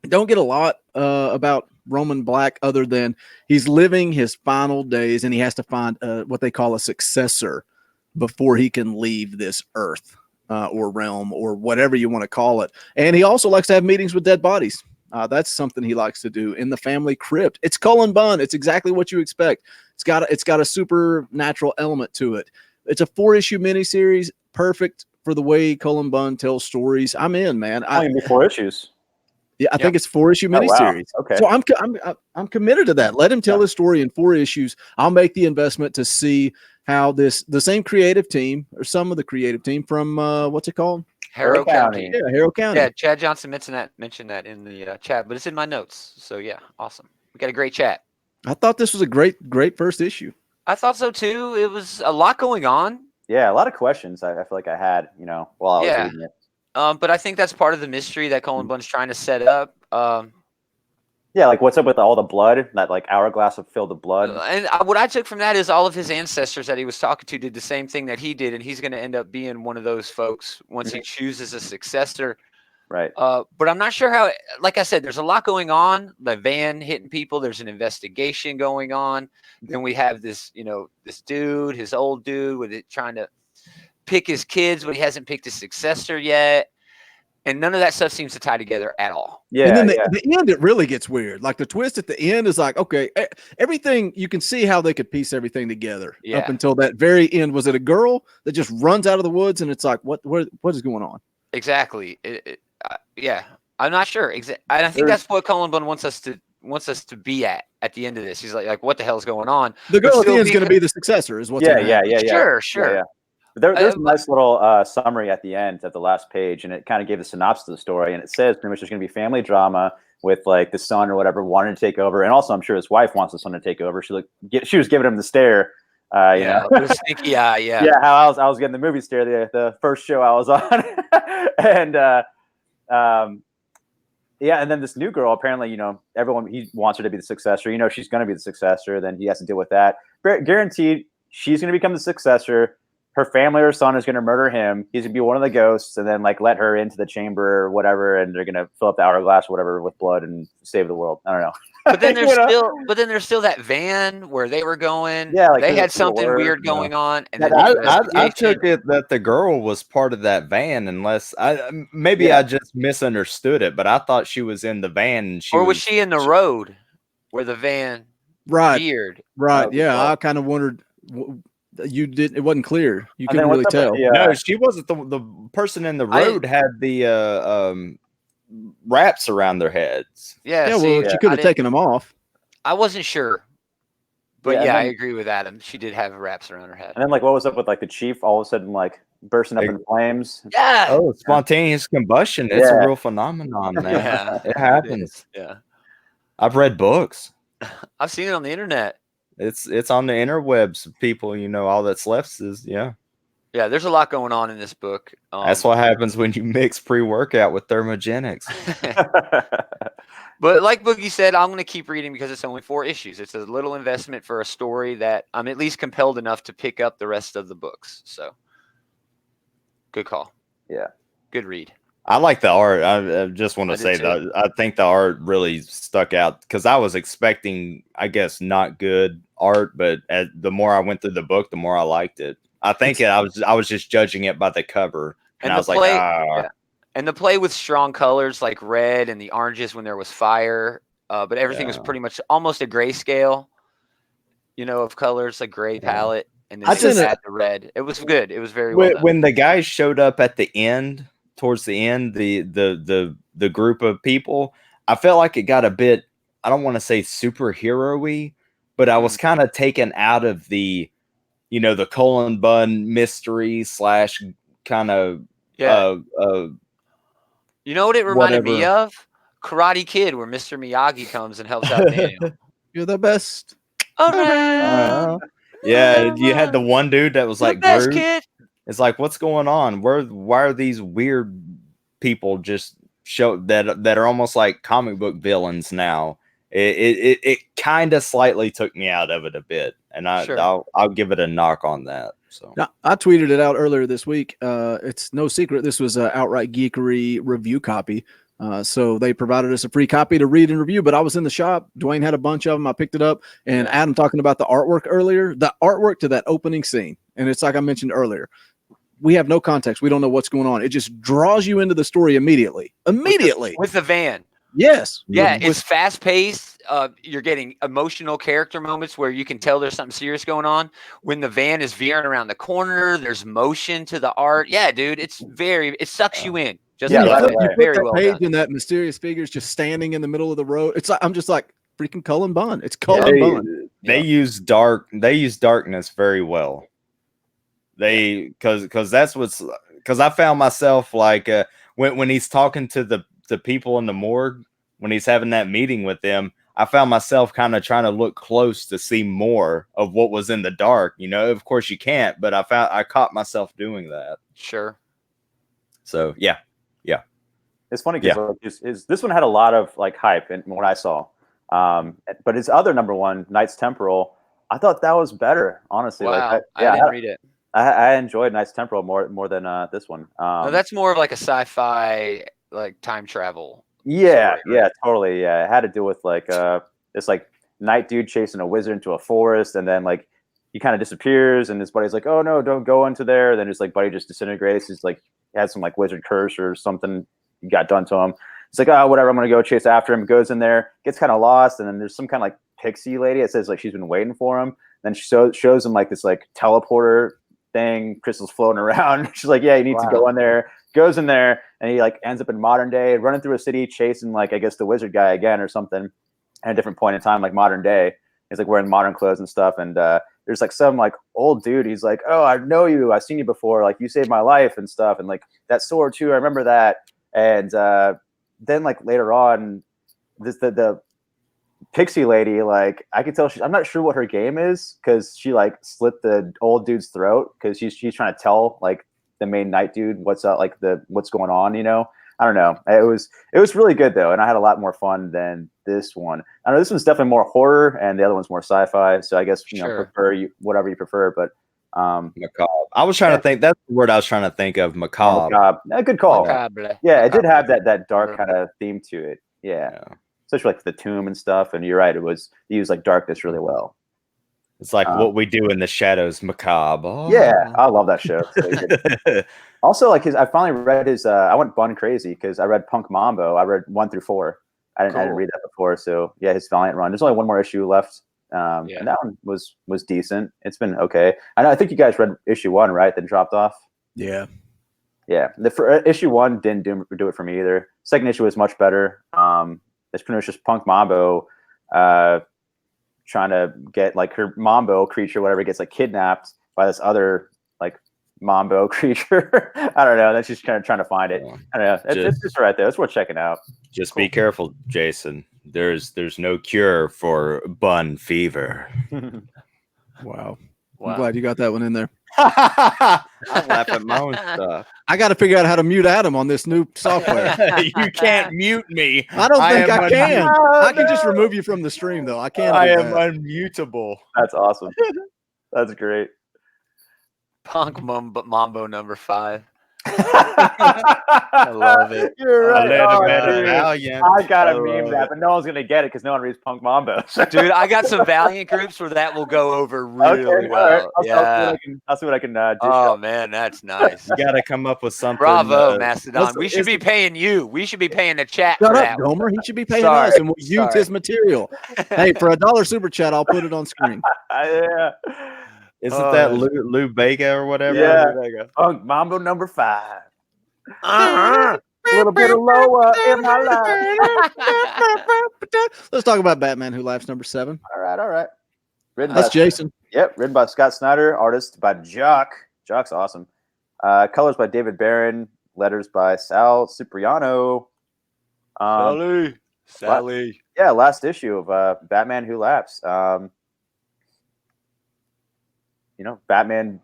Don't get a lot about Roman Black other than he's living his final days, and he has to find what they call a successor before he can leave this earth. or realm or whatever you want to call it. And he also likes to have meetings with dead bodies. That's something he likes to do in the family crypt. It's Cullen Bunn. It's exactly what you expect. It's got a supernatural element to it. It's a 4-issue miniseries, perfect for the way Cullen Bunn tells stories. I'm in, man. Only 4 issues. Yeah, I think it's 4-issue miniseries. Wow. Okay. So I'm committed to that. Let him tell his story in 4 issues. I'll make the investment to see how the same creative team or some of the creative team from what's it called? Harrow County. Yeah, Harrow County. Yeah, Chad Johnson mentioned that in the chat, but it's in my notes. So yeah, awesome. We got a great chat. I thought this was a great first issue. I thought so too. It was a lot going on. Yeah, a lot of questions I feel like I had, while I was reading it. But I think that's part of the mystery that Cullen Bunn's trying to set up. Yeah, like what's up with all the blood? That like hourglass of filled with blood. And what I took from that is all of his ancestors that he was talking to did the same thing that he did, and he's going to end up being one of those folks once he chooses a successor. Right. But I'm not sure how. Like I said, there's a lot going on. The van hitting people. There's an investigation going on. Then we have this, this dude, his old dude, with it trying to pick his kids, but he hasn't picked his successor yet. And none of that stuff seems to tie together at all. Yeah. And then the end, it really gets weird. Like the twist at the end is like, okay, everything, you can see how they could piece everything together up until that very end. Was it a girl that just runs out of the woods? And it's like, what is going on? Exactly. Yeah. I'm not sure. I think that's what Cullen Bunn wants us to be at the end of this. He's like, what the hell is going on? The girl at the end is going to be the successor is what's yeah. Sure. Yeah. There's a nice little summary at the end at the last page, and it kind of gave the synopsis of the story. And it says pretty much there's going to be family drama with like the son or whatever wanting to take over, and also I'm sure his wife wants the son to take over. She was giving him the stare. It was sneaky eye, yeah. Yeah, how I was getting the movie stare the first show I was on, and and then this new girl apparently everyone he wants her to be the successor. She's going to be the successor. Then he has to deal with that. Guaranteed, she's going to become the successor. Her family or son is going to murder him. He's going to be one of the ghosts, and then like let her into the chamber or whatever, and they're going to fill up the hourglass or whatever with blood and save the world. I don't know. But then there's still that van where they were going. Yeah, like they had something weird going on. And I took it that the girl was part of that van, unless I just misunderstood it. But I thought she was in the van. And was she in the road where the van veered? Right. Yeah, I kind of wondered. It wasn't clear. You couldn't really tell. No, she wasn't the person in the road. Had the wraps around their heads. Yeah. Well, she could have taken them off. I wasn't sure, but I agree with Adam. She did have wraps around her head. And then like, what was up with like the chief all of a sudden like bursting up in flames? Yeah. Oh, spontaneous combustion. It's a real phenomenon, man. Yeah, it happens. Yeah. I've read books. I've seen it on the internet. It's on the interwebs. People, all that's left is Yeah, there's a lot going on in this book. That's what happens when you mix pre-workout with thermogenics. But like Boogie said, I'm going to keep reading because it's only 4 issues. It's a little investment for a story that I'm at least compelled enough to pick up the rest of the books. So good call. Yeah. Good read. I like the art. I just want to say that I think the art really stuck out because I was expecting, I guess, not good art, but the more I went through the book, the more I liked it. I think I was just judging it by the cover, and I was and the play with strong colors like red and the oranges when there was fire, but everything was pretty much almost a grayscale, of colors, like gray palette, and then add the red. It was good. It was very well done. When the guys showed up at the end. Towards the end, the group of people, I felt like it got a bit, I don't want to say superhero-y, but I was kind of taken out of the, the Cullen Bunn mystery / kind of, you know what it reminded me of? Karate Kid, where Mr. Miyagi comes and helps out Daniel. You're the best. Yeah, you had the one dude that was like, best kid. It's like, what's going on? Why are these weird people just that are almost like comic book villains now? It kind of slightly took me out of it a bit, and I'll give it a knock on that. So now, I tweeted it out earlier this week. It's no secret this was an outright Geekery review copy. So they provided us a free copy to read and review, but I was in the shop. Dwayne had a bunch of them. I picked it up, and Adam talking about the artwork earlier, the artwork to that opening scene. And it's like I mentioned earlier, we have no context. We don't know what's going on. It just draws you into the story immediately. With the van. Yes. Yeah, it's fast paced. You're getting emotional character moments where you can tell there's something serious going on. When the van is veering around the corner, there's motion to the art. Yeah, dude, it sucks you in. Just you right flip, away. you flip very that well page done. and that mysterious figure's just standing in the middle of the road. It's like I'm just like freaking Cullen Bunn. It's Cullen Bunn. They use darkness very well. Because that's because I found myself like when he's talking to the people in the morgue, when he's having that meeting with them, I found myself kind of trying to look close to see more of what was in the dark. You know, of course you can't, but I caught myself doing that. Sure. So yeah. It's funny because this one had a lot of like hype in what I saw. But his other number one, Knights Temporal, I thought that was better, honestly. Wow. Like, I didn't read it. I enjoyed Knights Temporal more than this one. No, that's more of like a sci-fi, like time travel. Yeah, story, right? totally. Yeah, it had to do with like this like night dude chasing a wizard into a forest, and then like he kind of disappears, and his buddy's like, "Oh no, don't go into there." Then his like buddy just disintegrates. He's like he had some like wizard curse or something got done to him. It's like, oh, whatever, I'm gonna go chase after him. Goes in there, gets kind of lost, and then there's some kind of like pixie lady. It says like she's been waiting for him. Then she shows him like this like teleporter thing, crystals floating around. She's like, yeah, you need to go in there. Goes in there, and he like ends up in modern day, running through a city, chasing like I guess the wizard guy again or something. At a different point in time, like modern day, he's like wearing modern clothes and stuff. And there's like some like old dude. He's like, oh, I know you. I've seen you before. Like you saved my life and stuff. And like that sword too. I remember that. And then like later on, the pixie lady, like I could tell I'm not sure what her game is because she like slit the old dude's throat because she's trying to tell like the main night dude what's up, like what's going on, you know. I don't know. It was really good though, and I had a lot more fun than this one. I know this one's definitely more horror and the other one's more sci-fi, so I guess you know whatever you prefer, but macabre. I was trying to think. That's the word I was trying to think of. Macabre. Yeah, good call. Macabre. Yeah, it did have that dark kind of theme to it. Yeah. Especially like the tomb and stuff. And you're right, they used like darkness really well. It's like what we do in the shadows, macabre. Oh. Yeah, I love that show. Also, like I finally read his. I went Bun crazy because I read Punk Mambo. I read 1 through 4. I didn't read that before, so yeah, his Valiant run. There's only one more issue left, and that one was decent. It's been okay. I think you guys read issue 1, right? Then dropped off. Yeah. Issue 1 didn't do it for me either. Second issue was much better. It's pretty much just Punk Mambo trying to get like her Mambo creature, whatever, gets like kidnapped by this other like Mambo creature. I don't know. Then she's kind of trying to find it. I don't know. It's just right there. It's worth checking out. Just be careful, Jason. There's no cure for bun fever. Wow. I'm glad you got that one in there. I laugh at my own stuff. I got to figure out how to mute Adam on this new software. You can't mute me. I don't think I can. I can just remove you from the stream, though. I can't. I am unmutable. That's awesome. That's great. Punk Mambo number 5. I love it. You're right. I gotta I meme that, but no one's gonna get it because no one reads Punk Mambo. Dude, I got some Valiant groups where that will go over really well. Right. I'll see what I can do. Oh man, that's nice. You gotta come up with something. Bravo, Mastodon. We should be paying you. We should be paying the chat. Shut for up, that Gomer. He should be paying us, and we'll use his material. Hey, for $1 super chat, I'll put it on screen. Yeah. Isn't that Lou Bega or whatever? Yeah. Punk Mambo number 5. A little bit of lower in my life. Let's talk about Batman Who Laughs number 7. All right. That's Jason. Yep, written by Scott Snyder, artist by Jock. Jock's awesome. Colors by David Barron, letters by Sal Cipriano. Sally. Yeah, last issue of Batman Who Laughs. Batman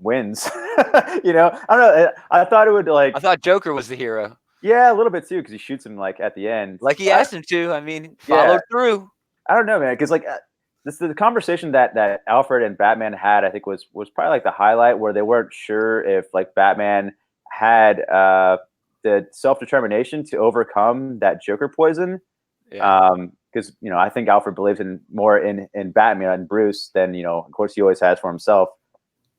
wins. I don't know. I thought it would I thought Joker was the hero. Yeah, a little bit too, because he shoots him like at the end. Like he asked him to. I mean, followed through. I don't know, man, because like the conversation that Alfred and Batman had, I think was probably like the highlight, where they weren't sure if like Batman had the self-determination to overcome that Joker poison. Yeah. Because I think Alfred believes more in Batman and Bruce than of course he always has for himself.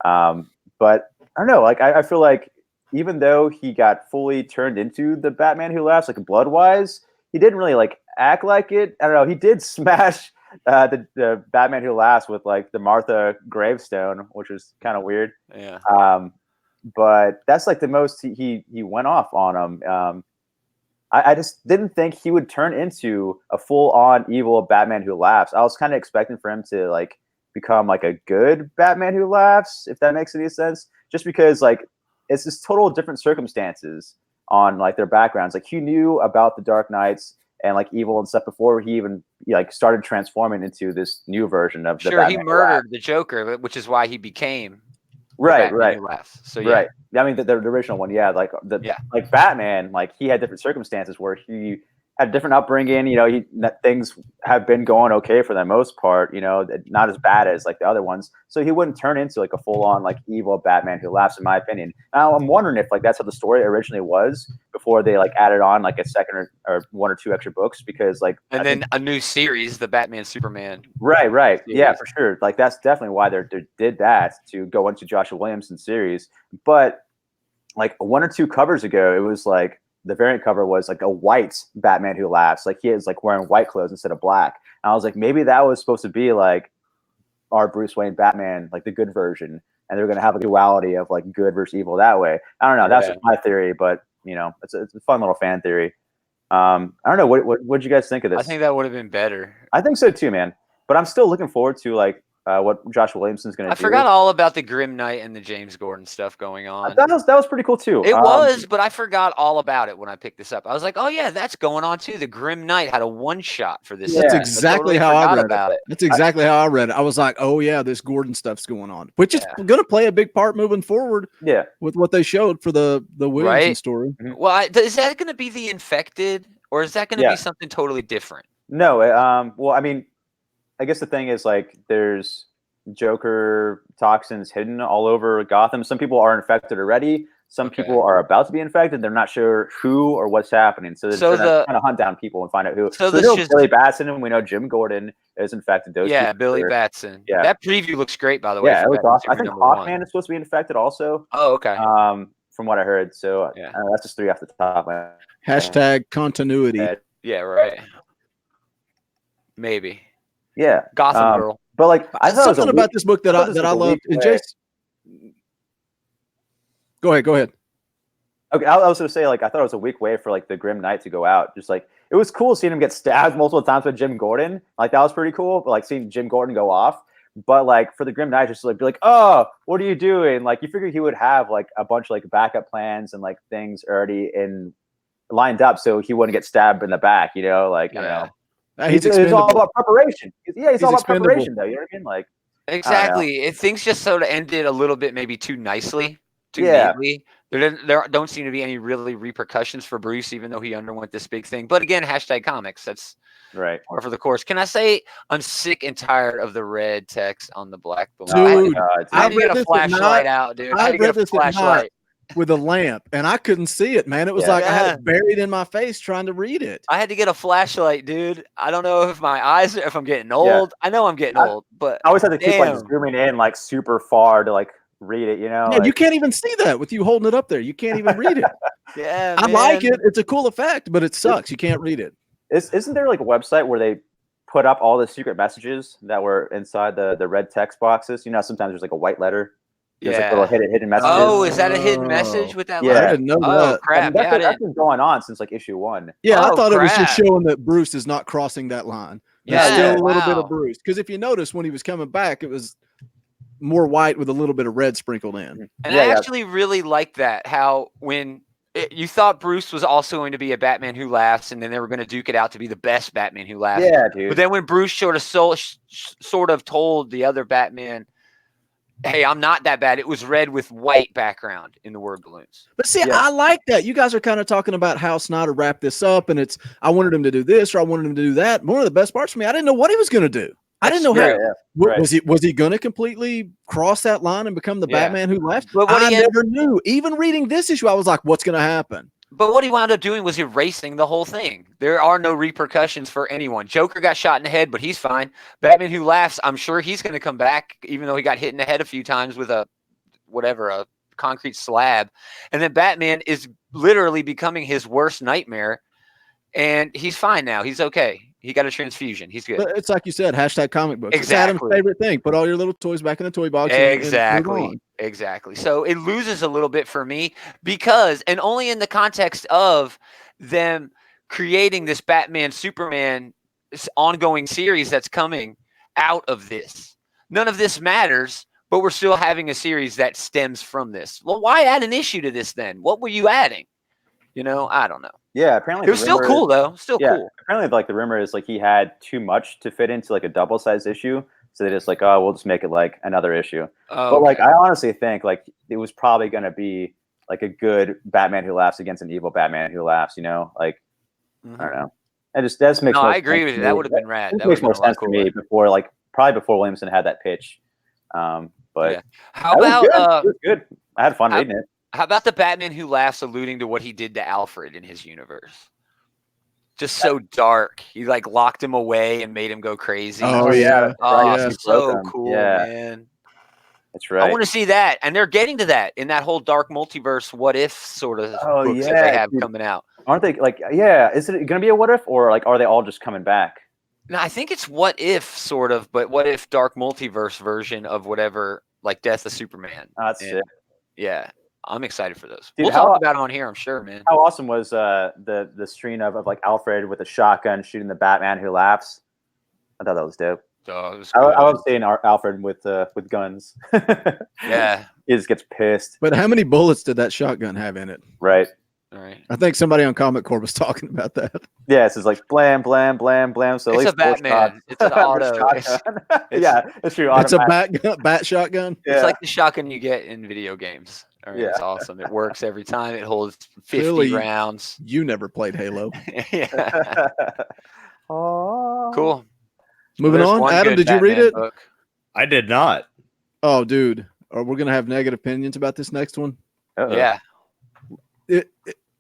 But I don't know. Like I feel like even though he got fully turned into the Batman Who Laughs, like blood wise, he didn't really like act like it. I don't know. He did smash the Batman Who Laughs with like the Martha gravestone, which was kind of weird. Yeah. But that's like the most he went off on him. I just didn't think he would turn into a full on evil Batman Who Laughs. I was kind of expecting for him to like become like a good Batman Who Laughs, if that makes any sense. Just because like it's just total different circumstances on like their backgrounds. Like he knew about the Dark Knights and like evil and stuff before he even like started transforming into this new version of the Batman he murdered the Joker, which is why he became right. Who Laughs. So yeah. Right. I mean, the original one, yeah. Like like Batman, like he had different circumstances where he had different upbringing. You know, things have been going okay for the most part. You know, not as bad as like the other ones. So he wouldn't turn into like a full on like evil Batman Who Laughs, in my opinion. Now I'm wondering if like that's how the story originally was before they like added on like a second or one or two extra books, because like then a new series, the Batman Superman. Right. series. Yeah, for sure. Like that's definitely why they did that, to go into Joshua Williamson's series. But like one or two covers ago, it was like the variant cover was like a white Batman Who Laughs. Like he is like wearing white clothes instead of black. And I was like, maybe that was supposed to be like our Bruce Wayne Batman, like the good version, and they're gonna have a duality of like good versus evil that way. I don't know. That's just my theory, but you know, it's a fun little fan theory. I don't know. What'd you guys think of this? I think that would have been better. I think so too, man. But I'm still looking forward to like what Josh Williamson's going to do. I forgot all about the Grim Knight and the James Gordon stuff going on. That was pretty cool too. It was, but I forgot all about it when I picked this up. I was like, oh yeah, that's going on too. The Grim Knight had a one shot for this. That's season. exactly how I read it. That's exactly how I read it. I was like, oh yeah, this Gordon stuff's going on, which is going to play a big part moving forward. Yeah, with what they showed for the Williamson story. Well, is that going to be the Infected, or is that going to be something totally different? No. Well, I mean, I guess the thing is like there's Joker toxins hidden all over Gotham. Some people are infected already. Some people are about to be infected. They're not sure who or what's happening. So they're trying to hunt down people and find out who. So there's Billy Batson, and we know Jim Gordon is infected. Those Billy Batson. Yeah, that preview looks great, by the way. Yeah, it was awesome. I think Hawkman is supposed to be infected also. Oh, okay. From what I heard. So that's just three off the top. Hashtag continuity. Yeah, right. Maybe. Yeah, Gotham Girl. But like, I thought something about this book that I loved. Go ahead. Okay, I was going to say, like, I thought it was a weak way for like the Grim Knight to go out. Just like it was cool seeing him get stabbed multiple times by Jim Gordon. Like that was pretty cool. But like seeing Jim Gordon go off. But like for the Grim Knight, just like be like, oh, what are you doing? Like you figure he would have like a bunch of like backup plans and like things already lined up so he wouldn't get stabbed in the back. You know, like you know. It's all about preparation. He's all about preparation, though. You know what I mean? Like exactly. Things just sort of ended a little bit, maybe too nicely, too neatly. There don't seem to be any really repercussions for Bruce, even though he underwent this big thing. But again, hashtag comics. That's right. Par for the course. Can I say I'm sick and tired of the red text on the black balloon? Dude, I had to get a flashlight out, dude. I had to get a flashlight. With a lamp, and I couldn't see it, man. It was like I had it buried in my face trying to read it. I had to get a flashlight, dude. I don't know if my eyes, if I'm getting old. I know I'm getting old, but I always have to keep like zooming in like super far to like read it. You know, yeah, you can't even see that with you holding it up there. You can't even read it. I like it. It's a cool effect, but it sucks. You can't read it. Isn't there like a website where they put up all the secret messages that were inside the red text boxes? You know, sometimes there's like a white letter. There's like little hidden messages. Oh, is that a hidden message with that? Yeah, I didn't know that. Crap! That's been going on since like issue 1. Yeah, I thought it was just showing that Bruce is not crossing that line. There's still a little bit of Bruce, because if you notice when he was coming back, it was more white with a little bit of red sprinkled in. And I actually really liked that. How when you thought Bruce was also going to be a Batman Who Laughs, and then they were going to duke it out to be the best Batman Who Laughs. Yeah, dude. But then when Bruce sort of told the other Batman, hey, I'm not that bad. It was red with white background in the word balloons. But see, I like that. You guys are kind of talking about how Snyder wrapped this up, and I wanted him to do this or I wanted him to do that. One of the best parts for me, I didn't know what he was going to do. I didn't know how. Was he going to completely cross that line and become the Batman Who Laughs? But I never knew. Even reading this issue, I was like, what's going to happen? But what he wound up doing was erasing the whole thing. There are no repercussions for anyone. Joker got shot in the head, but he's fine. Batman Who Laughs, I'm sure he's going to come back, even though he got hit in the head a few times with a concrete slab, and then Batman is literally becoming his worst nightmare, and he's fine now. He's okay. He got a transfusion. He's good. But it's like you said, hashtag comic books. Exactly. It's Adam's favorite thing. Put all your little toys back in the toy box. Exactly. And move on. Exactly. So it loses a little bit for me because, and only in the context of them creating this Batman Superman ongoing series that's coming out of this. None of this matters, but we're still having a series that stems from this. Well, why add an issue to this then? What were you adding? You know, I don't know. Yeah, apparently it was still cool though. Still cool. Apparently, like the rumor is like he had too much to fit into like a double-sized issue, so they just like, oh, we'll just make it like another issue. Oh, but like, I honestly think like it was probably going to be like a good Batman Who Laughs against an evil Batman Who Laughs. You know, like I don't know. That makes. No, more I agree sense with to you. me. That would have been rad. That makes more sense to me before, like probably before Williamson had that pitch. But yeah. How about it was good. I had fun reading it. How about the Batman Who Laughs alluding to what he did to Alfred in his universe? Just so dark. He like locked him away and made him go crazy. Oh yeah. Oh, yeah. so cool, man. That's right. I want to see that. And they're getting to that in that whole dark multiverse what if sort of books that they have coming out. Aren't they like, is it going to be a what if, or like are they all just coming back? No, I think it's what if sort of, but what if dark multiverse version of whatever, like Death of Superman. That's it. Yeah. I'm excited for those. Dude, we'll talk about it on here, I'm sure, man. How awesome was the screen of like Alfred with a shotgun shooting the Batman Who Laughs? I thought that was dope. Oh, was I love seeing Alfred with guns. Yeah. He just gets pissed. But how many bullets did that shotgun have in it? Right. All right. I think somebody on Comic Corp was talking about that. Yeah, it's just like blam, blam, blam, blam. So it's a Batman. It's an auto. Yeah, it's true. It's a bat shotgun. It's like the shotgun you get in video games. All right, it's awesome. It works every time. It holds 50 Clearly, rounds. You never played Halo. Yeah. Cool. Moving on. Adam, did you read it? Book. I did not. Oh, dude. We're going to have negative opinions about this next one. Yeah.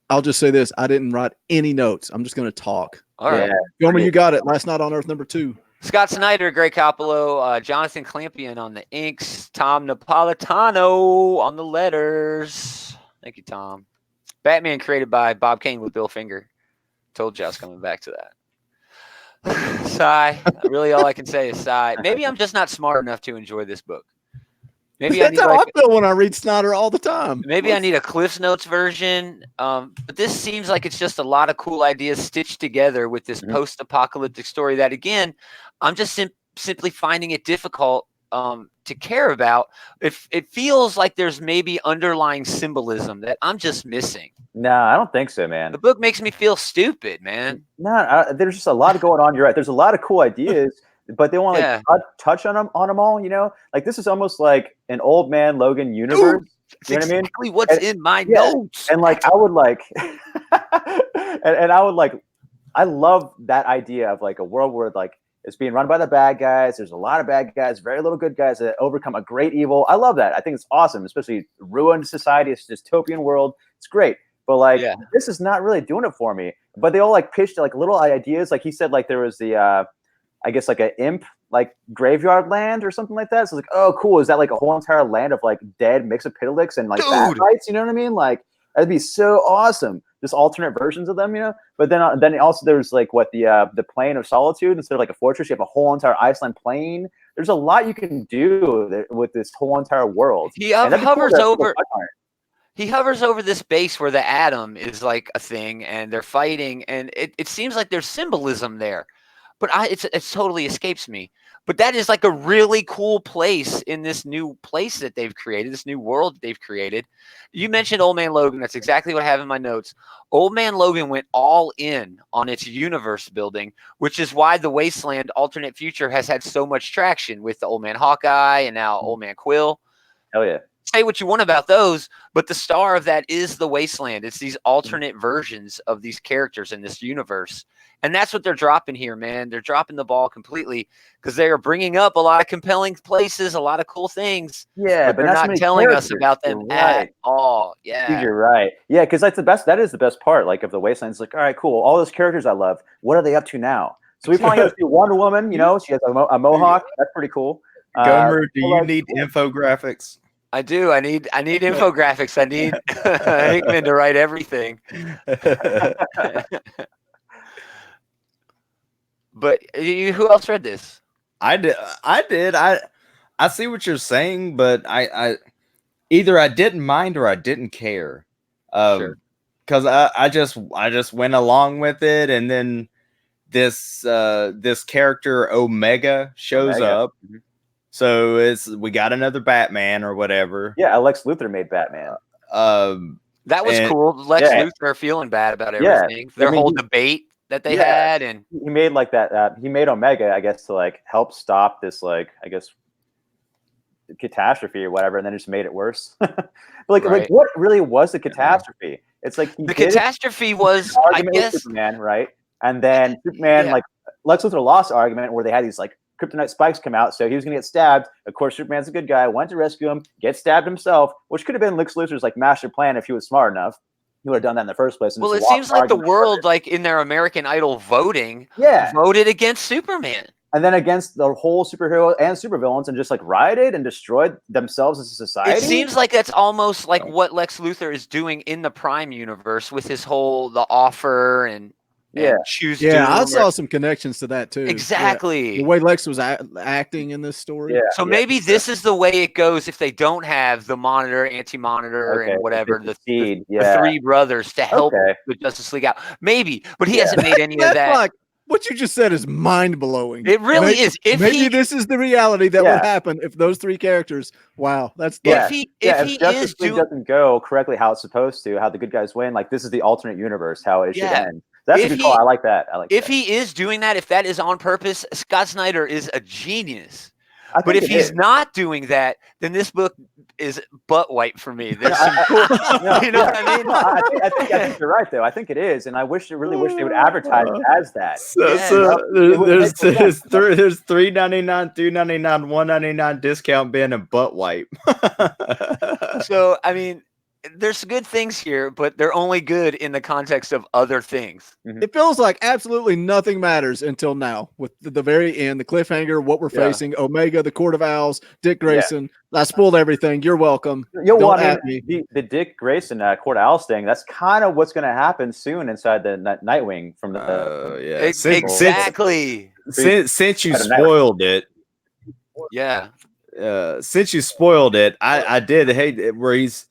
I'll just say this. I didn't write any notes. I'm just going to talk. All right. Gomer, you got it. Last Night on Earth #2. Scott Snyder, Greg Capullo, Jonathan Clampion on the inks, Tom Napolitano on the letters. Thank you, Tom. Batman created by Bob Kane with Bill Finger. Told you I was coming back to that. Sigh. Really, all I can say is sigh. Maybe I'm just not smart enough to enjoy this book. Maybe That's how I feel when I read Snyder all the time. Maybe I need a Cliff's Notes version. But this seems like it's just a lot of cool ideas stitched together with this post-apocalyptic story that, again, I'm just simply finding it difficult to care about. It feels like there's maybe underlying symbolism that I'm just missing. No, I don't think so, man. The book makes me feel stupid, man. No, there's just a lot going on. You're right. There's a lot of cool ideas. But they want to like, touch on them all, you know? Like, this is almost like an Old Man Logan universe. Dude, you know what I mean? Exactly what's in my notes. And, like, I would, like... and I would, like... I love that idea of, like, a world where, like, it's being run by the bad guys. There's a lot of bad guys, very little good guys that overcome a great evil. I love that. I think it's awesome, especially ruined society. It's a dystopian world. It's great. But, like, this is not really doing it for me. But they all, like, pitched, like, little ideas. Like, he said, like, there was the... I guess like an imp, like graveyard land or something like that. So it's like, oh, cool. Is that like a whole entire land of like dead Mixopitilics and like bat bites? You know what I mean? Like that'd be so awesome. Just alternate versions of them, you know. But then also there's like the Plain of Solitude instead of like a fortress. You have a whole entire Iceland plain. There's a lot you can do with this whole entire world. He hovers over. He hovers over this base where the Atom is like a thing, and they're fighting, and it seems like there's symbolism there. But it totally escapes me. But that is like a really cool place in this new place that they've created, this new world that they've created. You mentioned Old Man Logan. That's exactly what I have in my notes. Old Man Logan went all in on its universe building, which is why the Wasteland alternate future has had so much traction with the Old Man Hawkeye and now Old Man Quill. Hell yeah. Say what you want about those, but the star of that is the Wasteland. It's these alternate versions of these characters in this universe. And that's what they're dropping here, man. They're dropping the ball completely because they are bringing up a lot of compelling places, a lot of cool things. Yeah, but they're not telling us about them at all. Yeah, dude, you're right. Yeah, because that's the best. That is the best part. Like of the Wasteland, it's like, all right, cool. All those characters I love. What are they up to now? So we finally get to see Wonder Woman. You know, she has a mohawk. That's pretty cool. Gomer, do you need infographics? I do. I need infographics. I need Hickman to write everything. But who else read this? I did. I see what you're saying, but I either I didn't mind or I didn't care. Sure. Because I just went along with it, and then this character Omega shows up. Mhm. So we got another Batman or whatever. Yeah, Lex Luthor made Batman. That was and- cool. Lex Luthor feeling bad about everything. Their whole debate that they had, and he made like that. He made Omega, I guess, to like help stop this, like, I guess, catastrophe or whatever, and then just made it worse. But like what really was the catastrophe? It's like the catastrophe was, I guess, Superman, right? And then Superman, like Lex Luthor lost the argument where they had these like kryptonite spikes come out, so he was gonna get stabbed. Of course, Superman's a good guy, went to rescue him, get stabbed himself, which could have been Lex Luthor's like master plan if he was smart enough. He would have done that in the first place. Well, it seems like the world, like in their American Idol voting, voted against Superman. And then against the whole superhero and supervillains, and just like rioted and destroyed themselves as a society. It seems like that's almost like what Lex Luthor is doing in the Prime universe with his whole the offer and choose. I saw some connections to that too. Exactly the way Lex was acting in this story. Yeah. So maybe this is the way it goes if they don't have the Monitor, Anti-Monitor, and whatever the three brothers to help the Justice League out. Maybe, but he hasn't made any of that. Like, what you just said is mind-blowing. It really is. Maybe this is the reality that would happen if those three characters. Wow, that's if he Justice League doesn't go correctly how it's supposed to, how the good guys win. Like, this is the alternate universe how it should end. That's a good call. I like that. If he is doing that, if that is on purpose, Scott Snyder is a genius. But if he's not doing that, then this book is butt white for me. There's some cool, you know what I mean? I think you're right, though. I think it is, and I really wish they would advertise it as that. There's $3.99, $2.99, $1.99 discount bin and butt wipe. So I mean, there's good things here, but they're only good in the context of other things. It feels like absolutely nothing matters until now, with the very end, the cliffhanger, what we're facing, Omega, the Court of Owls, Dick Grayson. I spoiled everything. You're welcome. The Dick Grayson Court of Owls thing, that's kind of what's going to happen soon inside the Nightwing from the exactly. Since you spoiled it. Yeah. Since you spoiled it, I did hate it where he's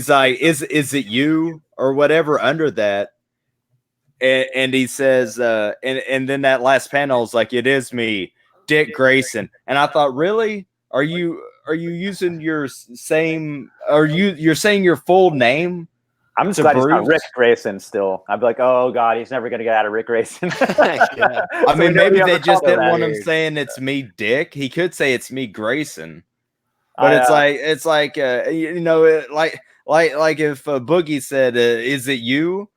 like, is it you or whatever under that? And he says, and then that last panel is like, it is me, Dick Grayson. And I thought, really? Are you using your same? You're saying your full name? I'm just glad he's not Rick Grayson still. I'd be like, oh God, he's never gonna get out of Rick Grayson. I mean, maybe they just didn't want him saying it's me, Dick. He could say it's me, Grayson. But it's like you know, like if Boogie said, "Is it you?"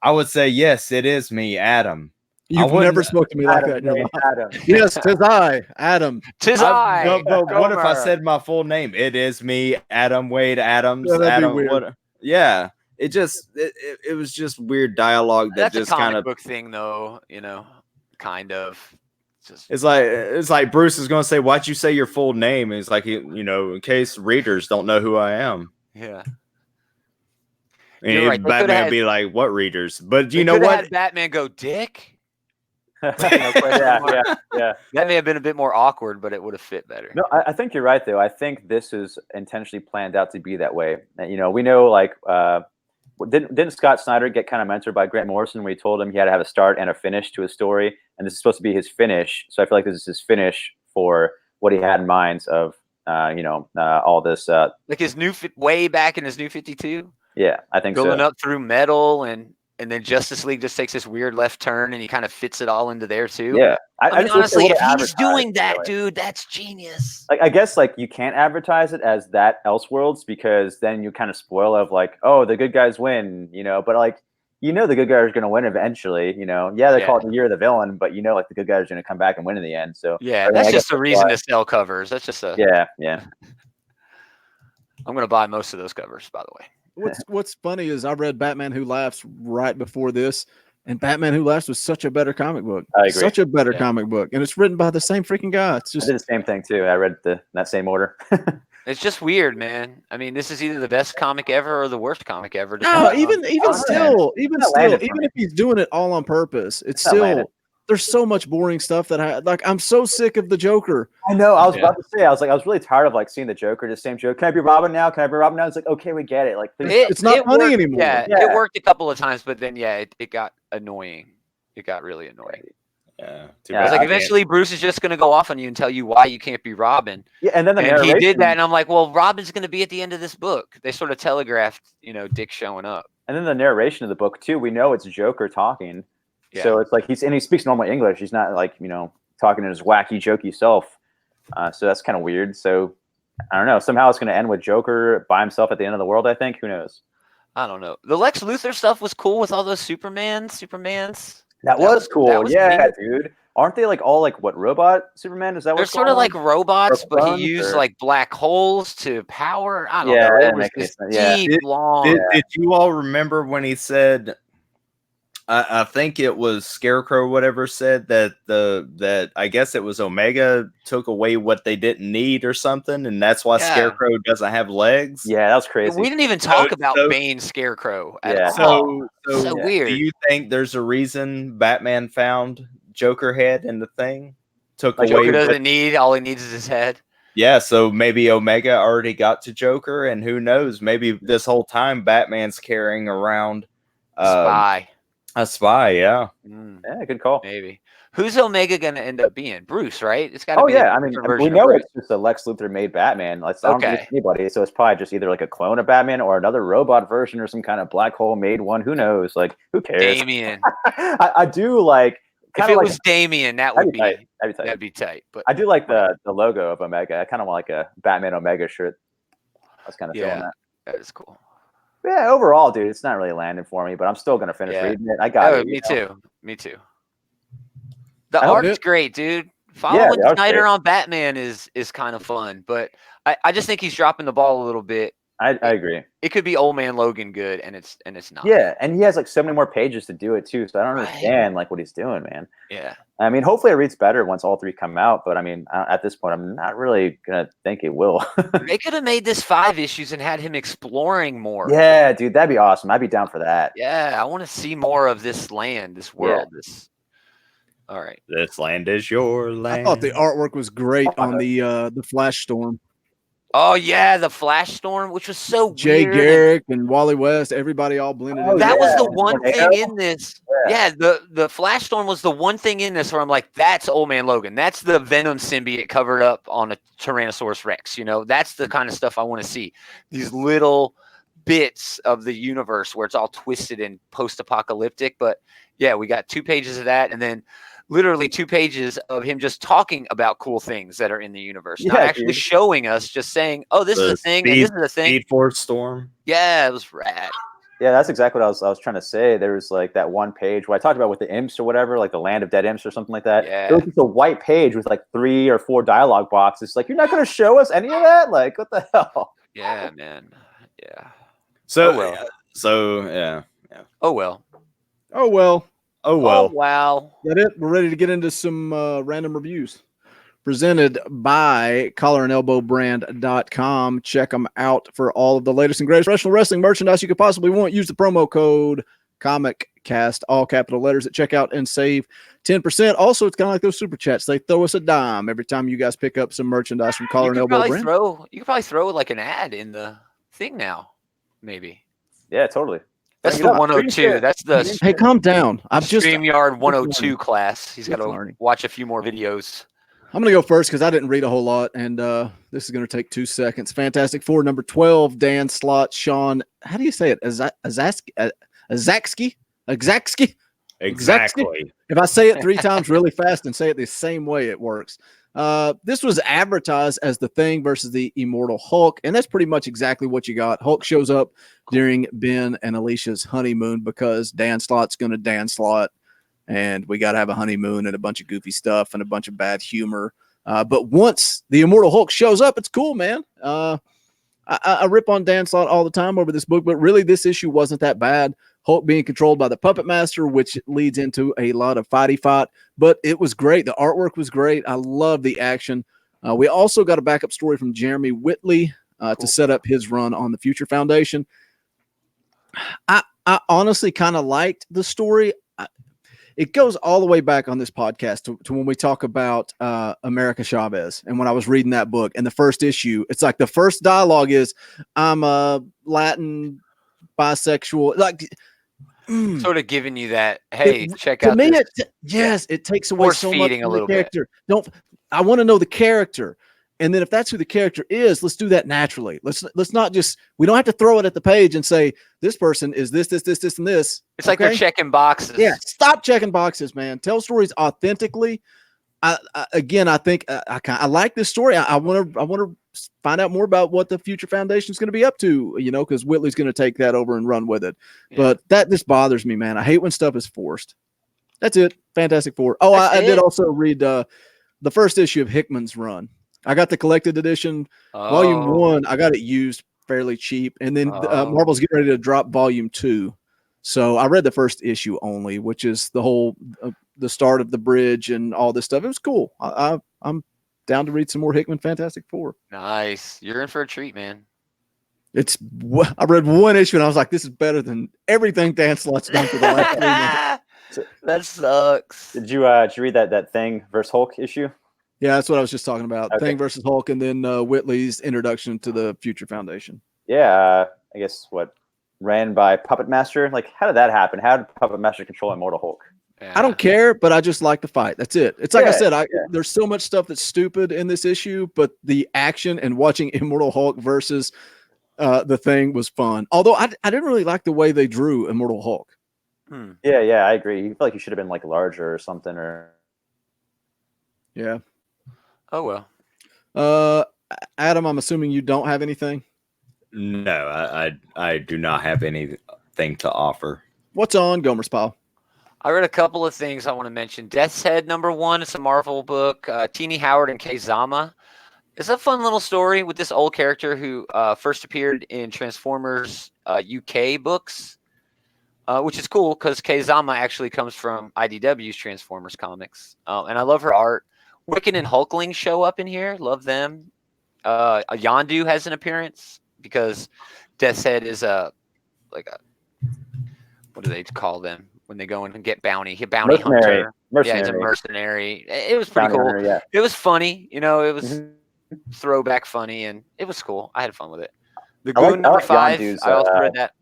I would say, "Yes, it is me, Adam." You've never spoke to me like that. Adam. Yes, 'tis I, Adam. 'Tis I. But what if I said my full name? It is me, Adam Wade Adams. Yeah, Adam. What? Yeah. It was just weird dialogue that That's just a kind of book thing, though. You know, kind of. It's like Bruce is going to say, "Why'd you say your full name?" And it's like, you know, in case readers don't know who I am. Yeah. And right. Batman would be like, "What readers?" But you know what? what? Batman go, Dick. Yeah. That may have been a bit more awkward, but it would have fit better. No, I think you're right, though. I think this is intentionally planned out to be that way. And, you know, we know, like, didn't Scott Snyder get kind of mentored by Grant Morrison when he told him he had to have a start and a finish to his story, and this is supposed to be his finish. So I feel like this is his finish for what he had in mind of, all this. Like his way back in his New 52. Yeah, I think going up through Metal and then Justice League just takes this weird left turn and he kind of fits it all into there too. Yeah, I mean, honestly, if he's doing that, dude, that's genius. Like, I guess like you can't advertise it as that Elseworlds because then you kind of spoil of like, oh, the good guys win, you know. But like, you know, the good guys are going to win eventually, you know. Yeah, they call it the year of the villain, but you know, like the good guys are going to come back and win in the end. So yeah, that's just a reason to sell covers. That's just a yeah. I'm going to buy most of those covers, by the way. What's funny is I read Batman Who Laughs right before this, and Batman Who Laughs was such a better comic book. I agree. Such a better comic book, and it's written by the same freaking guy. It's just I did the same thing too. I read that same order. It's just weird, man. I mean, this is either the best comic ever or the worst comic ever. No, depending on- even still, even me. if he's doing it all on purpose, it's not landing. still there's so much boring stuff that I'm so sick of the Joker. I know. I was Yeah. about to say. I was really tired of like seeing the Joker, the same joke. Can I be Robin now? Can I be Robin now? It's like, okay, we get it. Like, It's not funny worked, anymore. Yeah, Yeah. it worked a couple of times, but then it got annoying. It got really annoying. Yeah. Yeah, It's like I eventually Bruce is just going to go off on you and tell you why you can't be Robin. yeah, and then the And narration. he did that, and I'm like, well, Robin's going to be at the end of this book. They sort of telegraphed, Dick showing up. And then the narration of the book too. We know it's Joker talking, so it's like he speaks normal English. He's not like talking in his wacky, jokey self. So that's kind of weird. So I don't know. Somehow it's going to end with Joker by himself at the end of the world. I think. Who knows? I don't know. The Lex Luthor stuff was cool with all those Supermans. That was cool. that was yeah, neat. dude. Aren't they like all like what robot Superman? Is that They're what's sort going of like on? robots, Or but he clones, used or- like black holes to power. I don't Yeah, know. that It was makes this sense. Yeah. deep, long. Did you all remember when he said? I think it was Scarecrow, whatever, said that I guess it was Omega took away what they didn't need or something, and that's why Yeah. Scarecrow doesn't have legs. Yeah, that was crazy. We didn't even talk about so- Bane Scarecrow at Yeah. all. So Weird. do you think there's a reason Batman found Joker head in the thing? Took Like, away Joker what- doesn't need. All he needs is his head. Yeah, so maybe Omega already got to Joker, and who knows? Maybe this whole time Batman's carrying around Spy. a spy. Yeah. Yeah, good call. Maybe. Who's Omega going to end up being? Bruce, right? It's got to Oh be. yeah, a I mean, different we version of know Bruce. it's just a Lex Luthor made Batman. Like, I don't think Okay. it's anybody, so it's probably just either like a clone of Batman or another robot version or some kind of black hole made one. Who knows? Like, who cares? Damien. I do like. If Kind it of like was Damien, that that'd would be be tight. That'd be tight. that'd be tight. But I do like the logo of Omega. I kind of want like a Batman Omega shirt. I was kind of feeling yeah, that. that is cool. Yeah, overall, dude, it's not really landing for me, but I'm still gonna finish Yeah. reading it. I got it. Me you know? too. Me too. The I hope art's it- great, dude. Following the art's Snyder great. on Batman is kind of fun, but I just think he's dropping the ball a little bit. I agree. It could be Old Man Logan good, and it's not. Yeah, and he has like so many more pages to do it too. So I don't Right. understand like what he's doing, man. Yeah. I mean, hopefully it reads better once all three come out. But I mean, at this point, I'm not really gonna think it will. They could have made this 5 issues and had him exploring more. Yeah, dude, that'd be awesome. I'd be down for that. Yeah, I want to see more of this land, this world. All right. This land is your land. I thought the artwork was great on the Flash Storm. Oh yeah, the Flash Storm, which was so Jay weird. Garrick and Wally West, everybody all blended in. That was Yeah, the one Tornado. thing in this. Yeah, the Flash Storm was the one thing in this where I'm like, that's Old Man Logan. That's the Venom symbiote covered up on a Tyrannosaurus Rex. That's the kind of stuff I want to see. These little bits of the universe where it's all twisted and post-apocalyptic. But yeah, we got 2 pages of that, and then literally 2 pages of him just talking about cool things that are in the universe. Not Yeah, actually dude. showing us, just saying, oh, this is a thing, and this is a thing. Speed Force Storm. Yeah, it was rad. Yeah, that's exactly what I was trying to say. There was like that one page where I talked about with the imps or whatever, like the land of dead imps or something like that. Yeah. It was just a white page with like 3 or 4 dialogue boxes. Like, you're not going to show us any of that? Like, what the hell? Yeah, man. Yeah. So, Oh, well. yeah. Oh well. Oh well, Oh well. Oh wow. that it. We're ready to get into some random reviews presented by collarandelbowbrand.com. Check them out for all of the latest and greatest professional wrestling merchandise you could possibly want. Use the promo code ComicCast, all capital letters at checkout, and save 10%. Also, it's kind of like those super chats. They throw us a dime every time you guys pick up some merchandise from Collar and You could Elbow probably Brand. you could probably throw like an ad in the thing now. Maybe. Yeah, totally. That's Bring it the up. 102. That's the Hey, calm down. I'm just. StreamYard 102 class. He's got Just to learning. watch a few more videos. I'm going to go first because I didn't read a whole lot, and this is going to take 2 seconds. Fantastic Four, number 12, Dan Slott, Sean. How do you say it? Azakski? Exactly. If I say it 3 times really fast and say it the same way, it works. This was advertised as the Thing versus the Immortal Hulk, and that's pretty much exactly what you got. Hulk shows up during Ben and Alicia's honeymoon because Dan Slott's going to Dan Slott, and we got to have a honeymoon and a bunch of goofy stuff and a bunch of bad humor. But once the Immortal Hulk shows up, it's cool, man. I rip on Dan Slott all the time over this book, but really this issue wasn't that bad. Hulk being controlled by the Puppet Master, which leads into a lot of fighty fight, but it was great. The artwork was great. I love the action. We also got a backup story from Jeremy Whitley to set up his run on the Future Foundation. I honestly kind of liked the story. It goes all the way back on this podcast to when we talk about America Chavez. And when I was reading that book and the first issue, it's like the first dialogue is, I'm a Latin bisexual, like sort of giving you that, hey, check to out me, this. it takes away Force so much feeding a from the little bit. character. I want to know the character. And then if that's who the character is, let's do that naturally. Let's not just, we don't have to throw it at the page and say, this person is this, and this. It's like they're checking boxes. Yeah. Stop checking boxes, man. Tell stories authentically. I think I like this story. I want to find out more about what the Future Foundation is going to be up to, because Whitley's going to take that over and run with it. Yeah. But that just bothers me, man. I hate when stuff is forced. That's it. Fantastic Four. Oh, I did also read the first issue of Hickman's run. I got the collected edition, volume 1. I got it used fairly cheap. And then Marvel's getting ready to drop volume 2. So I read the first issue only, which is the whole, the start of the bridge and all this stuff. It was cool. I'm down to read some more Hickman Fantastic Four. Nice. You're in for a treat, man. I read one issue and I was like, this is better than everything Dan Slott's done for the last 3 months. That sucks. Did you read that Thing versus Hulk issue? Yeah, that's what I was just talking about. Okay. Thing versus Hulk, and then Whitley's introduction to the Future Foundation. Yeah, I guess ran by Puppet Master. Like, how did that happen? How did Puppet Master control Immortal Hulk? Yeah. I don't care, but I just like the fight. That's it. It's like I said, there's so much stuff that's stupid in this issue, but the action and watching Immortal Hulk versus the Thing was fun. Although I didn't really like the way they drew Immortal Hulk. Yeah, I agree. You feel like you should have been like larger or something, or Oh well. Adam, I'm assuming you don't have anything. No, I do not have anything to offer. What's on Gomer's pile? I read a couple of things I want to mention. Death's Head #1. It's a Marvel book. Teenie Howard and Kei Zama. It's a fun little story with this old character who first appeared in Transformers UK books, which is cool because Kei Zama actually comes from IDW's Transformers comics. And I love her art. Wiccan and Hulkling show up in here. Love them. Yondu has an appearance because Death's Head is what do they call them when they go in and get bounty? Bounty hunter. Mercenary. Yeah, he's a mercenary. It was pretty cool. Hunter, yeah. It was funny. It was throwback funny, and it was cool. I had fun with it. The Goon #5. I also read that.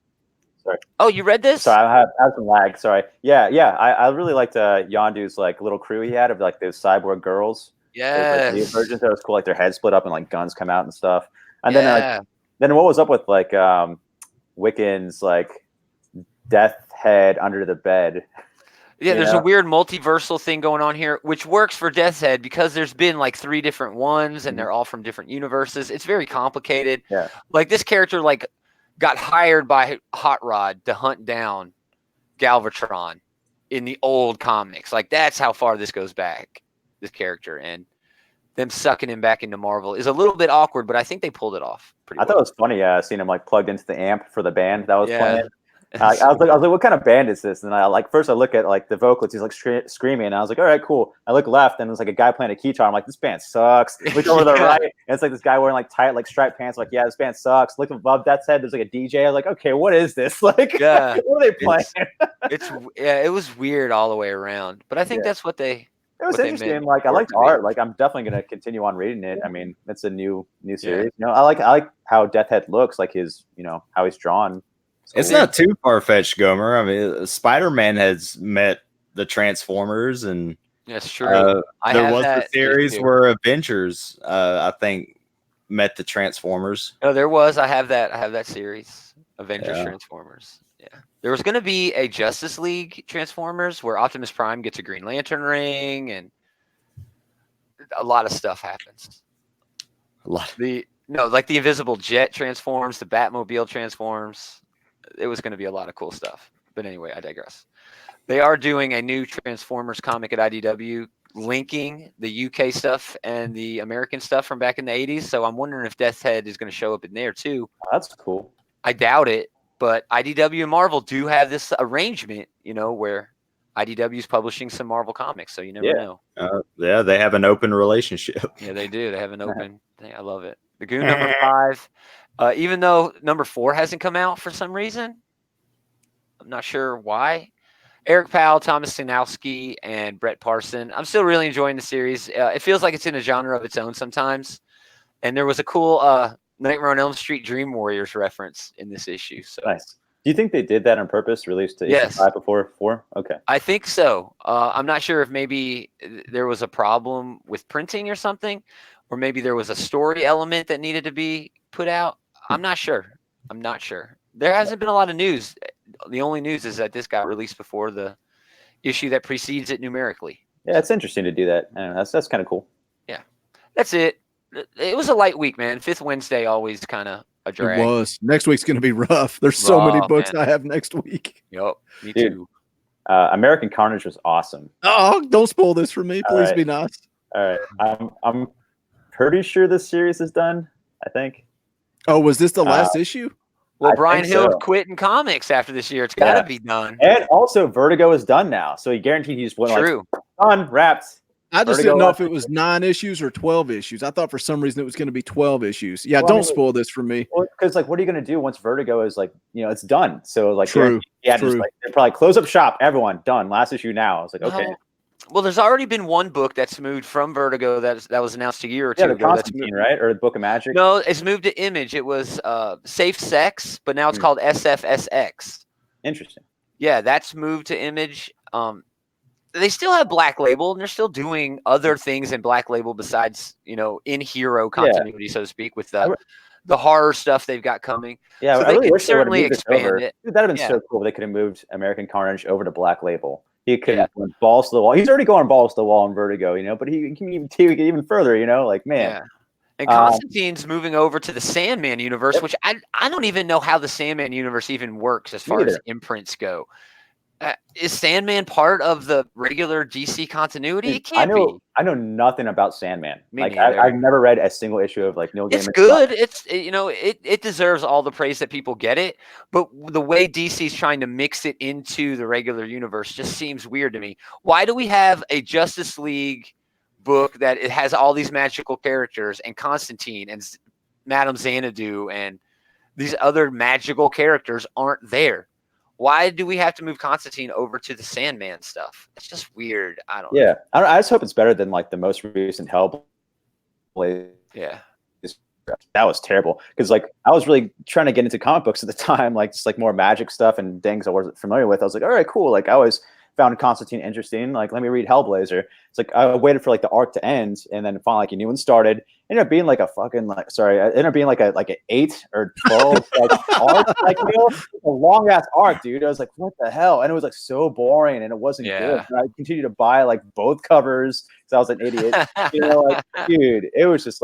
Sorry. Oh, you read this? Sorry, I have some lag. Sorry. Yeah. I really liked Yondu's like little crew he had of like those cyborg girls. Yeah. Like, versions that was cool. Like their heads split up and like guns come out and stuff. And then what was up with like Wiccan's like Death Head under the bed? Yeah, there's a weird multiversal thing going on here, which works for Death's Head because there's been like 3 different ones and they're all from different universes. It's very complicated. Yeah. Like this character like got hired by Hot Rod to hunt down Galvatron in the old comics. Like that's how far this goes back, this character. And them sucking him back into Marvel is a little bit awkward, but I think they pulled it off pretty well. I thought it was funny seeing him like plugged into the amp for the band that was playing. I was like, what kind of band is this? And I first I look at like the vocals, he's like screaming, and I was like, all right, cool. I look left, and there's like a guy playing a guitar. I'm like, this band sucks. Look over the right, and it's like this guy wearing like tight like striped pants. Like, yeah, this band sucks. Look above Death's Head, there's like a DJ. I was like, okay, what is this? Like, what are they playing? It was weird all the way around, but I think that's what they. It was interesting. Like, I liked art. Like, I'm definitely gonna continue on reading it. I mean, it's a new series. I like how Death Head looks. Like his, how he's drawn. So it's not too far-fetched, Gomer. I mean, Spider-Man has met the Transformers, and that's true. There was a series where Avengers, I think, met the Transformers. No, there was. I have that series, Avengers Transformers. Yeah, there was going to be a Justice League Transformers where Optimus Prime gets a Green Lantern ring, and a lot of stuff happens. Like the Invisible Jet transforms, the Batmobile transforms. It was going to be a lot of cool stuff. But anyway, I digress. They are doing a new Transformers comic at IDW, linking the UK stuff and the American stuff from back in the 80s. So I'm wondering if Death's Head is going to show up in there too. That's cool. I doubt it, but IDW and Marvel do have this arrangement, where IDW's publishing some Marvel comics, so you never know. Yeah, they have an open relationship. Yeah, they do. They have an open thing. I love it. The Goon number 5, even though number 4 hasn't come out for some reason, I'm not sure why. Eric Powell, Thomas Sinowski, and Brett Parson. I'm still really enjoying the series. It feels like it's in a genre of its own sometimes. And there was a cool Nightmare on Elm Street Dream Warriors reference in this issue. So nice. Do you think they did that on purpose, released to issue 5 before 4? Okay. I think so. I'm not sure if maybe there was a problem with printing or something, or maybe there was a story element that needed to be put out. I'm not sure. There hasn't been a lot of news. The only news is that this got released before the issue that precedes it numerically. Yeah, it's interesting to do that. I don't know, that's kind of cool. Yeah. That's it. It was a light week, man. Fifth Wednesday always kind of a drag. It was. Next week's going to be rough. There's so many books I have next week. Yep, me too. American Carnage was awesome. Oh, don't spoil this for me. Please be nice. All right. I'm pretty sure this series is done, I think. Oh, was this the last issue? Well, Brian Hill quit in comics after this year. It's got to be done. And also, Vertigo is done now. So he guaranteed he just went done, wrapped. I just didn't know if it was 9 issues or 12 issues. I thought for some reason it was going to be 12 issues. Yeah, don't spoil this for me. Because, what are you going to do once Vertigo is, it's done? So, true. Yeah, just they probably close up shop. Everyone, done. Last issue now. I was like, okay. Well, there's already been one book that's moved from Vertigo that was announced a year or two ago. Yeah, Constantine, right? Or the Book of Magic? No, it's moved to Image. It was Safe Sex, but now it's called SFSX. Interesting. Yeah, that's moved to Image. They still have Black Label, and they're still doing other things in Black Label besides, in hero continuity, so to speak, with the horror stuff they've got coming. Yeah, so I really wish certainly expand it. Dude, that'd have been so cool if they could have moved American Carnage over to Black Label. He could have went balls to the wall. He's already going balls to the wall in Vertigo, but he can even take it even further, man. Yeah. And Constantine's moving over to the Sandman universe, which I don't even know how the Sandman universe even works as far as imprints go. Is Sandman part of the regular DC continuity? It can't be. I know nothing about Sandman. I've never read a single issue of Neil Gaiman. It's good. It deserves all the praise that people get it, but the way DC's trying to mix it into the regular universe just seems weird to me. Why do we have a Justice League book that it has all these magical characters and Constantine and Madame Xanadu and these other magical characters aren't there? Why do we have to move Constantine over to the Sandman stuff? It's just weird. I don't know. I just hope it's better than the most recent Hellblazer. Yeah. That was terrible because I was really trying to get into comic books at the time, just more magic stuff and things I wasn't familiar with. I was like, all right, cool. I always found Constantine interesting. Let me read Hellblazer. It's I waited for the arc to end, and then finally a new one started. It ended up being a fucking it ended up being an 8 or 12 arc, a long ass arc, dude. I was like, what the hell? And it was so boring, and it wasn't good. And I continued to buy both covers because I was an idiot. Dude, it was just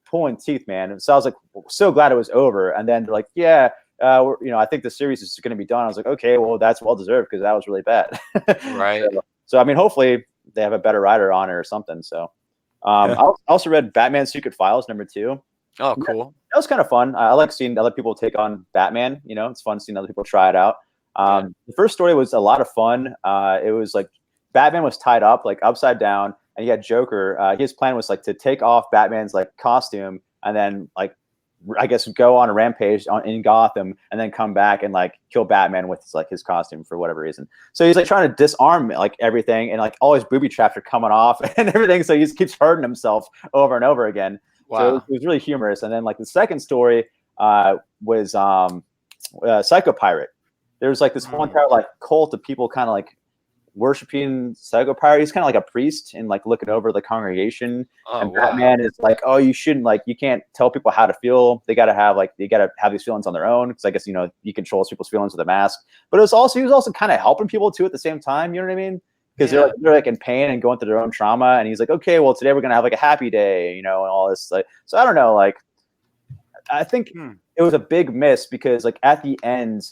pulling teeth, man. And so I was so glad it was over. And then they're I think the series is going to be done. I was like, okay, well, that's well deserved because that was really bad. Right. So, hopefully they have a better writer on it or something. So, I also read Batman Secret Files #2. Oh, cool. That was kind of fun. I like seeing other people take on Batman. It's fun seeing other people try it out. The first story was a lot of fun. It was Batman was tied up, upside down, and he had Joker. His plan was to take off Batman's costume and then I guess go on a rampage in Gotham and then come back and kill Batman with his costume for whatever reason. So he's trying to disarm everything, and all his booby traps are coming off and everything. So he just keeps hurting himself over and over again. Wow. So it was really humorous. And then the second story was Psycho Pirate. There was this whole entire cult of people kind of worshiping Psycho Pirate. He's kind of like a priest and looking over the congregation. And Batman is oh, you shouldn't you can't tell people how to feel. They gotta have these feelings on their own. Because I guess he controls people's feelings with a mask. But he was also kind of helping people too at the same time. You know what I mean? Because they're in pain and going through their own trauma. And he's okay, well, today we're gonna have a happy day, and all this. So I don't know. I think it was a big miss because at the end,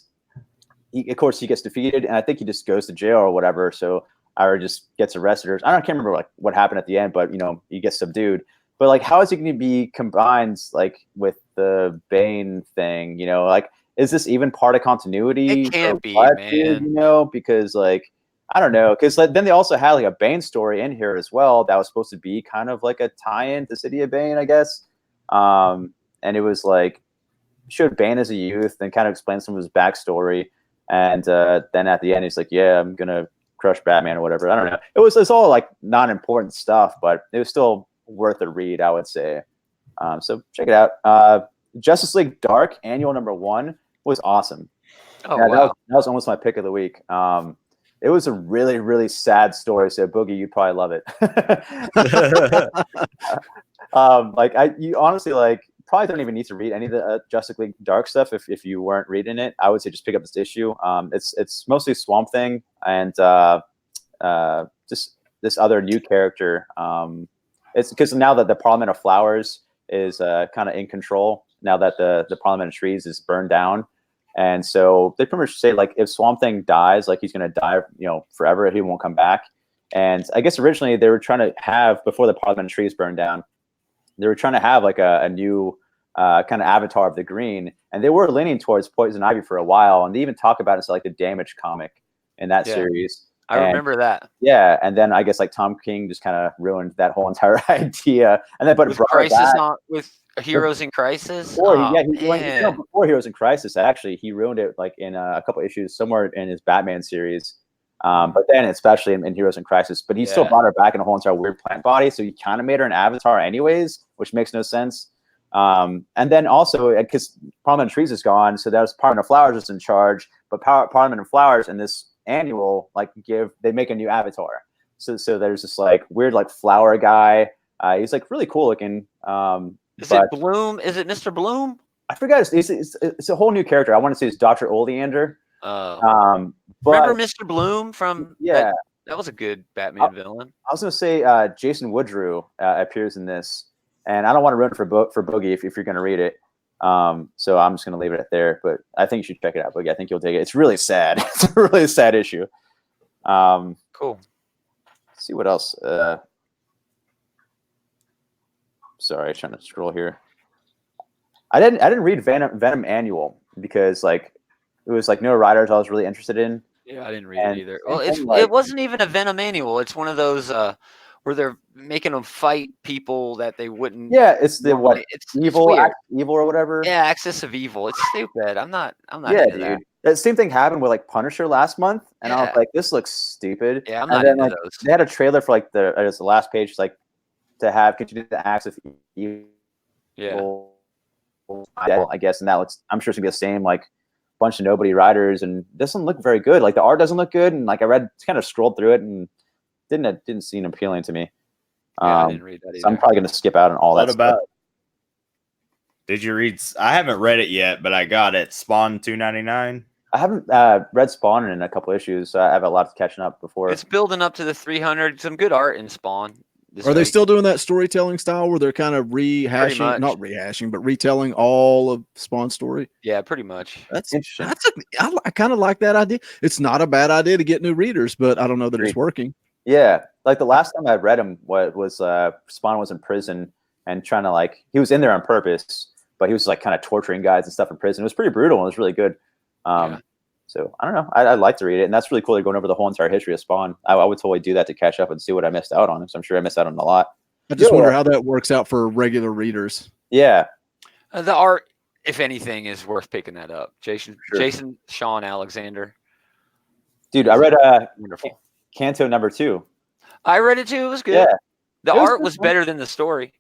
of course, he gets defeated, and I think he just goes to jail or whatever. So, or just gets arrested. Or I can't remember what happened at the end, but he gets subdued. But how is it going to be combined with the Bane thing? Is this even part of continuity? It can't be, man. Because I don't know, because then they also had like a Bane story in here as well that was supposed to be kind of like a tie-in to City of Bane, I guess. And it was like showed Bane as a youth, then kind of explained some of his backstory, and then at the end he's like, "Yeah, I'm gonna crush Batman or whatever." I don't know. It's all like non-important stuff, but it was still worth a read, I would say. So check it out. Justice League Dark Annual #1 was awesome. Oh, Yeah, wow. that was almost my pick of the week. It was a really, really sad story. So Boogie, you'd probably love it. You honestly probably don't even need to read any of the Justice League Dark stuff if you weren't reading it. I would say just pick up this issue. It's mostly Swamp Thing and just this other new character. It's because now that the Parliament of Flowers is kind of in control, now that the Parliament of Trees is burned down. And so they pretty much say, like, if Swamp Thing dies, like, he's going to die, forever. He won't come back. And I guess originally they were trying to have, before the Parliament of Trees burned down, they were trying to have, like, a new kind of avatar of the Green. And they were leaning towards Poison Ivy for a while. And they even talk about it as, like, the Damage comic in that series. I remember that. Yeah. And then I guess, like, Tom King just kind of ruined that whole entire idea. And then, but with Heroes in Crisis? Before Heroes in Crisis, actually, he ruined it like in a couple issues somewhere in his Batman series. But then especially in Heroes in Crisis, but he still brought her back in a whole entire weird plant body. So he kind of made her an avatar anyways, which makes no sense. And then also because Parliament of Trees is gone, so that was Parliament of Flowers was in charge, but Parliament of Flowers in this annual, they make a new avatar. So there's this like weird like flower guy. He's like really cool looking. Is it Bloom? Is it Mr. Bloom? I forgot. It's a whole new character. I want to say it's Dr. Oleander. Remember Mr. Bloom from? Yeah, that was a good Batman villain. I was going to say Jason Woodrue appears in this, and I don't want to ruin it for Boogie if you're going to read it. So I'm just going to leave it at there. But I think you should check it out, Boogie. I think you'll dig it. It's really sad. It's a really sad issue. Cool. Let's see what else. Sorry, trying to scroll here. I didn't read Venom Annual because it was like no writers I was really interested in. Yeah, I didn't read it either. Well, it wasn't even a Venom Annual. It's one of those where they're making them fight people that they wouldn't. Yeah, it's the what? It's evil or whatever. Yeah, Axis of Evil. It's stupid. I'm not. Yeah, into dude. That same thing happened with like Punisher last month, and I was like, "This looks stupid." Yeah, I'm not into those. They had a trailer for the last page, to have continue the acts of evil. Yeah, I guess, and that looks. I'm sure it's gonna be the same bunch of nobody writers, and it doesn't look very good. Like the art doesn't look good, and I kind of scrolled through it and didn't seem appealing to me. I didn't read that either. So I'm probably gonna skip out on all that. What about? Did you read? I haven't read it yet, but I got it. Spawn 299. I haven't read Spawn in a couple issues, so I have a lot to catching up before. It's building up to the 300. Some good art in Spawn. Are they still doing that storytelling style where they're kind of not rehashing, but retelling all of Spawn's story? Yeah, pretty much. That's interesting. I kind of like that idea. It's not a bad idea to get new readers, but I don't know that it's working. Yeah, like the last time I read him, was Spawn was in prison and trying to he was in there on purpose, but he was kind of torturing guys and stuff in prison. It was pretty brutal. And it was really good. So I don't know. I'd like to read it, and that's really cool. They're going over the whole entire history of Spawn. I would totally do that to catch up and see what I missed out on. Because I'm sure I missed out on a lot. I just wonder how that works out for regular readers. Yeah, the art, if anything, is worth picking that up. Jason Sean Alexander. Dude, I read wonderful Cantu #2. I read it too. It was good. Yeah. The art was better than the story.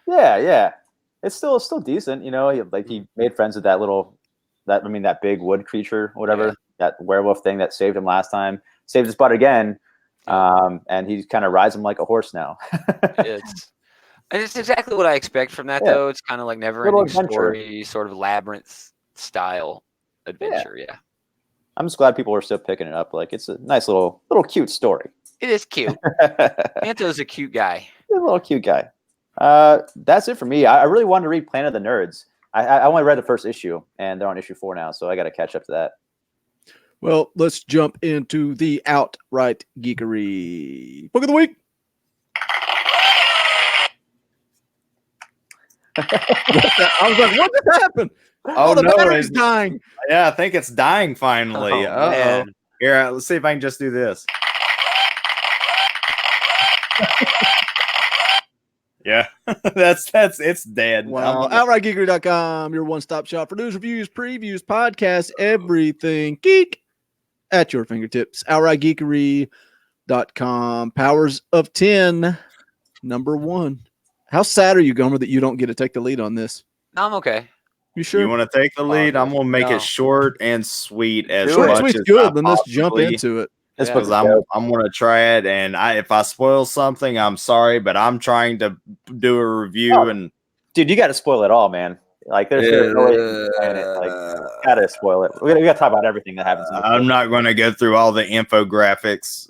Yeah. It's still decent. He made friends with that big wood creature, whatever, that werewolf thing that saved him last time. Saved his butt again. And he kind of rides him like a horse now. It's exactly what I expect from that, though. It's kind of like never-ending story, sort of labyrinth style adventure. Yeah. I'm just glad people are still picking it up. It's a nice little cute story. It is cute. Anto's a cute guy. He's a little cute guy. That's it for me. I really wanted to read Planet of the Nerds. I only read the first issue, and they're on issue 4 now, so I got to catch up to that. Well, let's jump into the outright geekery. Book of the week. I was like, what just happened? Oh, the no, battery's dying. Yeah, I think it's dying finally. Oh, Here, let's see if I can just do this. Yeah, that's it's dead. Wow. OutrightGeekery.com, your one-stop shop for news, reviews, previews, podcasts, everything geek at your fingertips. OutrightGeekery.com. Powers of 10, number 1. How sad are you, Gomer, that you don't get to take the lead on this? No, I'm okay. You sure? You want to take the lead? I'm gonna make No. it short and sweet as Short and much sweet's as good. I Then let's jump possibly- into it. This Yeah. book Because is dope. I'm gonna try it, and if I spoil something, I'm sorry, but I'm trying to do a review Oh. and Dude, you got to spoil it all, man. Like, there's no way you can plan it. Like, gotta spoil it. We gotta talk about everything that happens. In the I'm book. not going to go through all the infographics.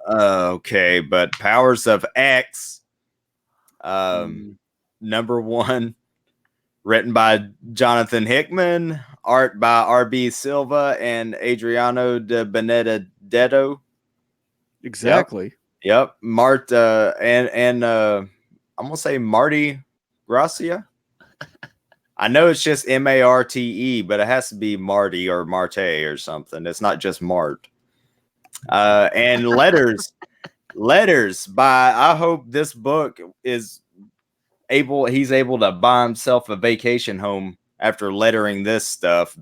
Okay, but Powers of X, number 1, written by Jonathan Hickman, art by R.B. Silva and Adriano de Benedetto. Exactly. Yep, Marta and I'm gonna say Marty Gracia. I know it's just Marte, but it has to be Marty or Marte or something. It's not just Mart. And letters by. I hope this book is he's able to buy himself a vacation home after lettering this stuff.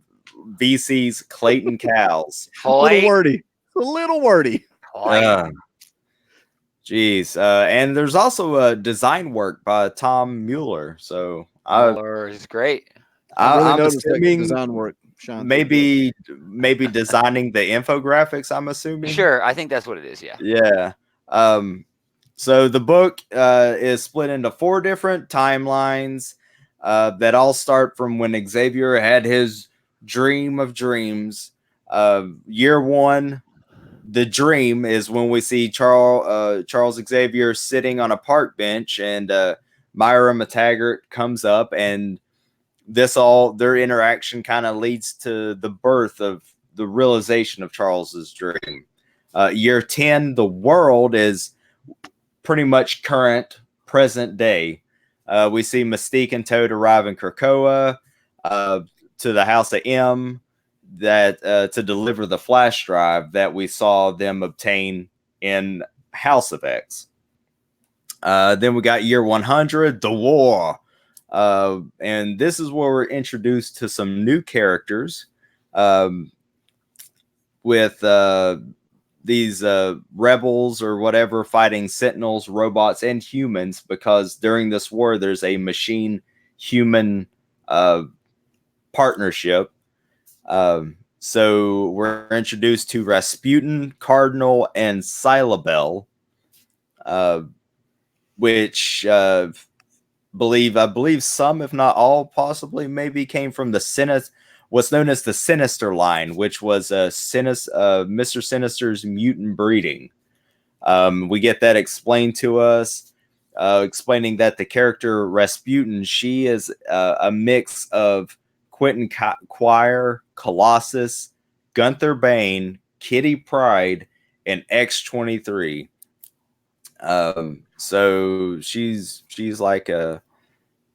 VC's Clayton Cowles. A little wordy. A little wordy. Jeez. And there's also design work by Tom Mueller. So He's great. I'm noticed that assuming design work. Sean, maybe designing the infographics, I'm assuming. Sure, I think that's what it is. Yeah. Yeah. So the book is split into 4 different timelines that all start from when Xavier had his dream of dreams. Year 1, the dream is when we see Charles Xavier sitting on a park bench, and Myra McTaggart comes up, and their interaction kind of leads to the birth of the realization of Charles's dream. Year 10, the world is pretty much present day. We see Mystique and Toad arrive in Krakoa to the House of M to deliver the flash drive that we saw them obtain in House of X. Then we got year 100, the war. And this is where we're introduced to some new characters with these rebels or whatever fighting Sentinels, robots, and humans, because during this war there's a machine-human partnership. So we're introduced to Rasputin, Cardinal, and Silabel, which I believe some, if not all, possibly maybe came from what's known as the Sinister line, which was Mr. Sinister's mutant breeding. We get that explained to us, explaining that the character Rasputin, she is a mix of Quentin Quire, Colossus, Gunther Bane, Kitty Pryde, and X-23. So she's like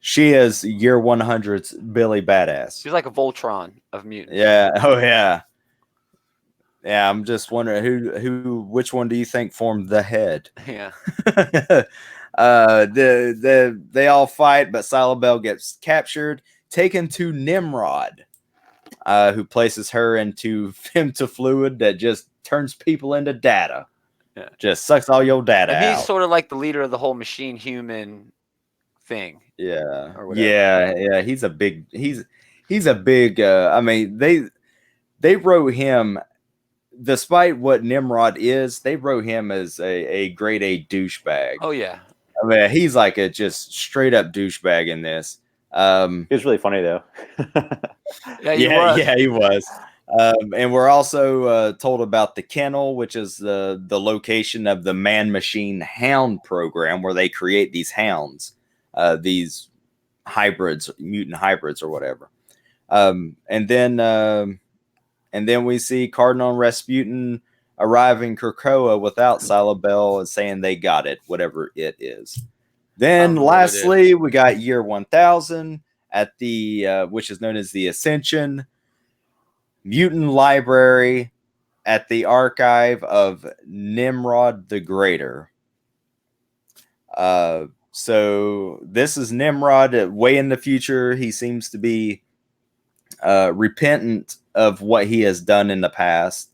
she is year 100's Billy Badass. She's like a Voltron of mutants. Yeah. Oh yeah. Yeah. I'm just wondering which one do you think formed the head? Yeah. They all fight, but Silabel gets captured, taken to Nimrod, who places her into femtofluid that just turns people into data. Yeah. Just sucks all your data And he's out. sort of like the leader of the whole machine human thing. Yeah. Or whatever. Yeah. He's a big I mean, they wrote him, despite what Nimrod is, they wrote him as a grade A douchebag. Oh yeah. I mean, he's like a just straight up douchebag in this. He was really funny though. Yeah, he was. And we're also told about the kennel, which is the location of the Man-Machine Hound program, where they create these hounds, these hybrids, mutant hybrids or whatever. And then we see Cardinal and Rasputin arrive in Krakoa without Silabel and saying they got it, whatever it is. Then lastly, we got year 1000 at the which is known as the Ascension Mutant Library. at the archive of Nimrod the Greater. So this is Nimrod way in the future. He seems to be repentant of what he has done in the past.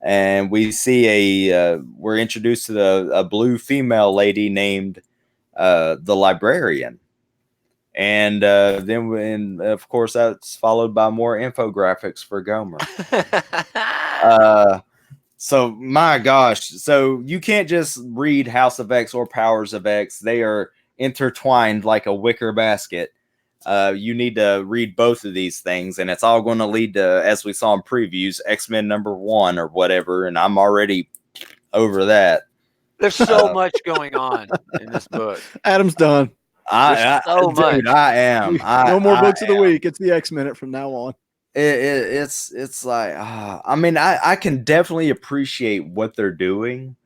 And we see we're introduced to a blue female lady named the Librarian. And then, of course, that's followed by more infographics for Gaumer. So, my gosh. So, you can't just read House of X or Powers of X. They are intertwined like a wicker basket. You need to read both of these things, and it's all going to lead to, as we saw in previews, X-Men #1 or whatever, and I'm already over that. There's so much going on in this book. Adam's done. Dude, I am. No more books of the week. It's the X-Minute from now on. It's like, I mean, I can definitely appreciate what they're doing,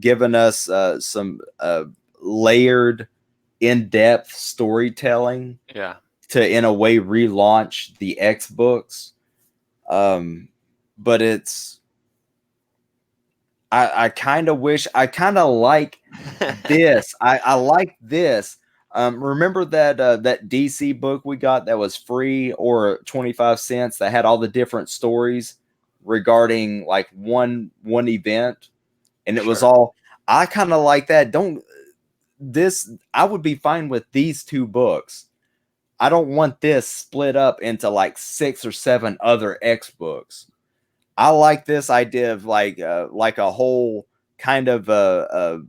giving us some layered, in-depth storytelling, to in a way relaunch the X books, but it's I kind of wish I kind of like this. I like this. Remember that that DC book we got that was free or 25 cents that had all the different stories regarding like one event, and it was all. I kind of like that. I would be fine with these two books. I don't want this split up into like 6 or 7 other X books. I like this idea of like a whole kind of all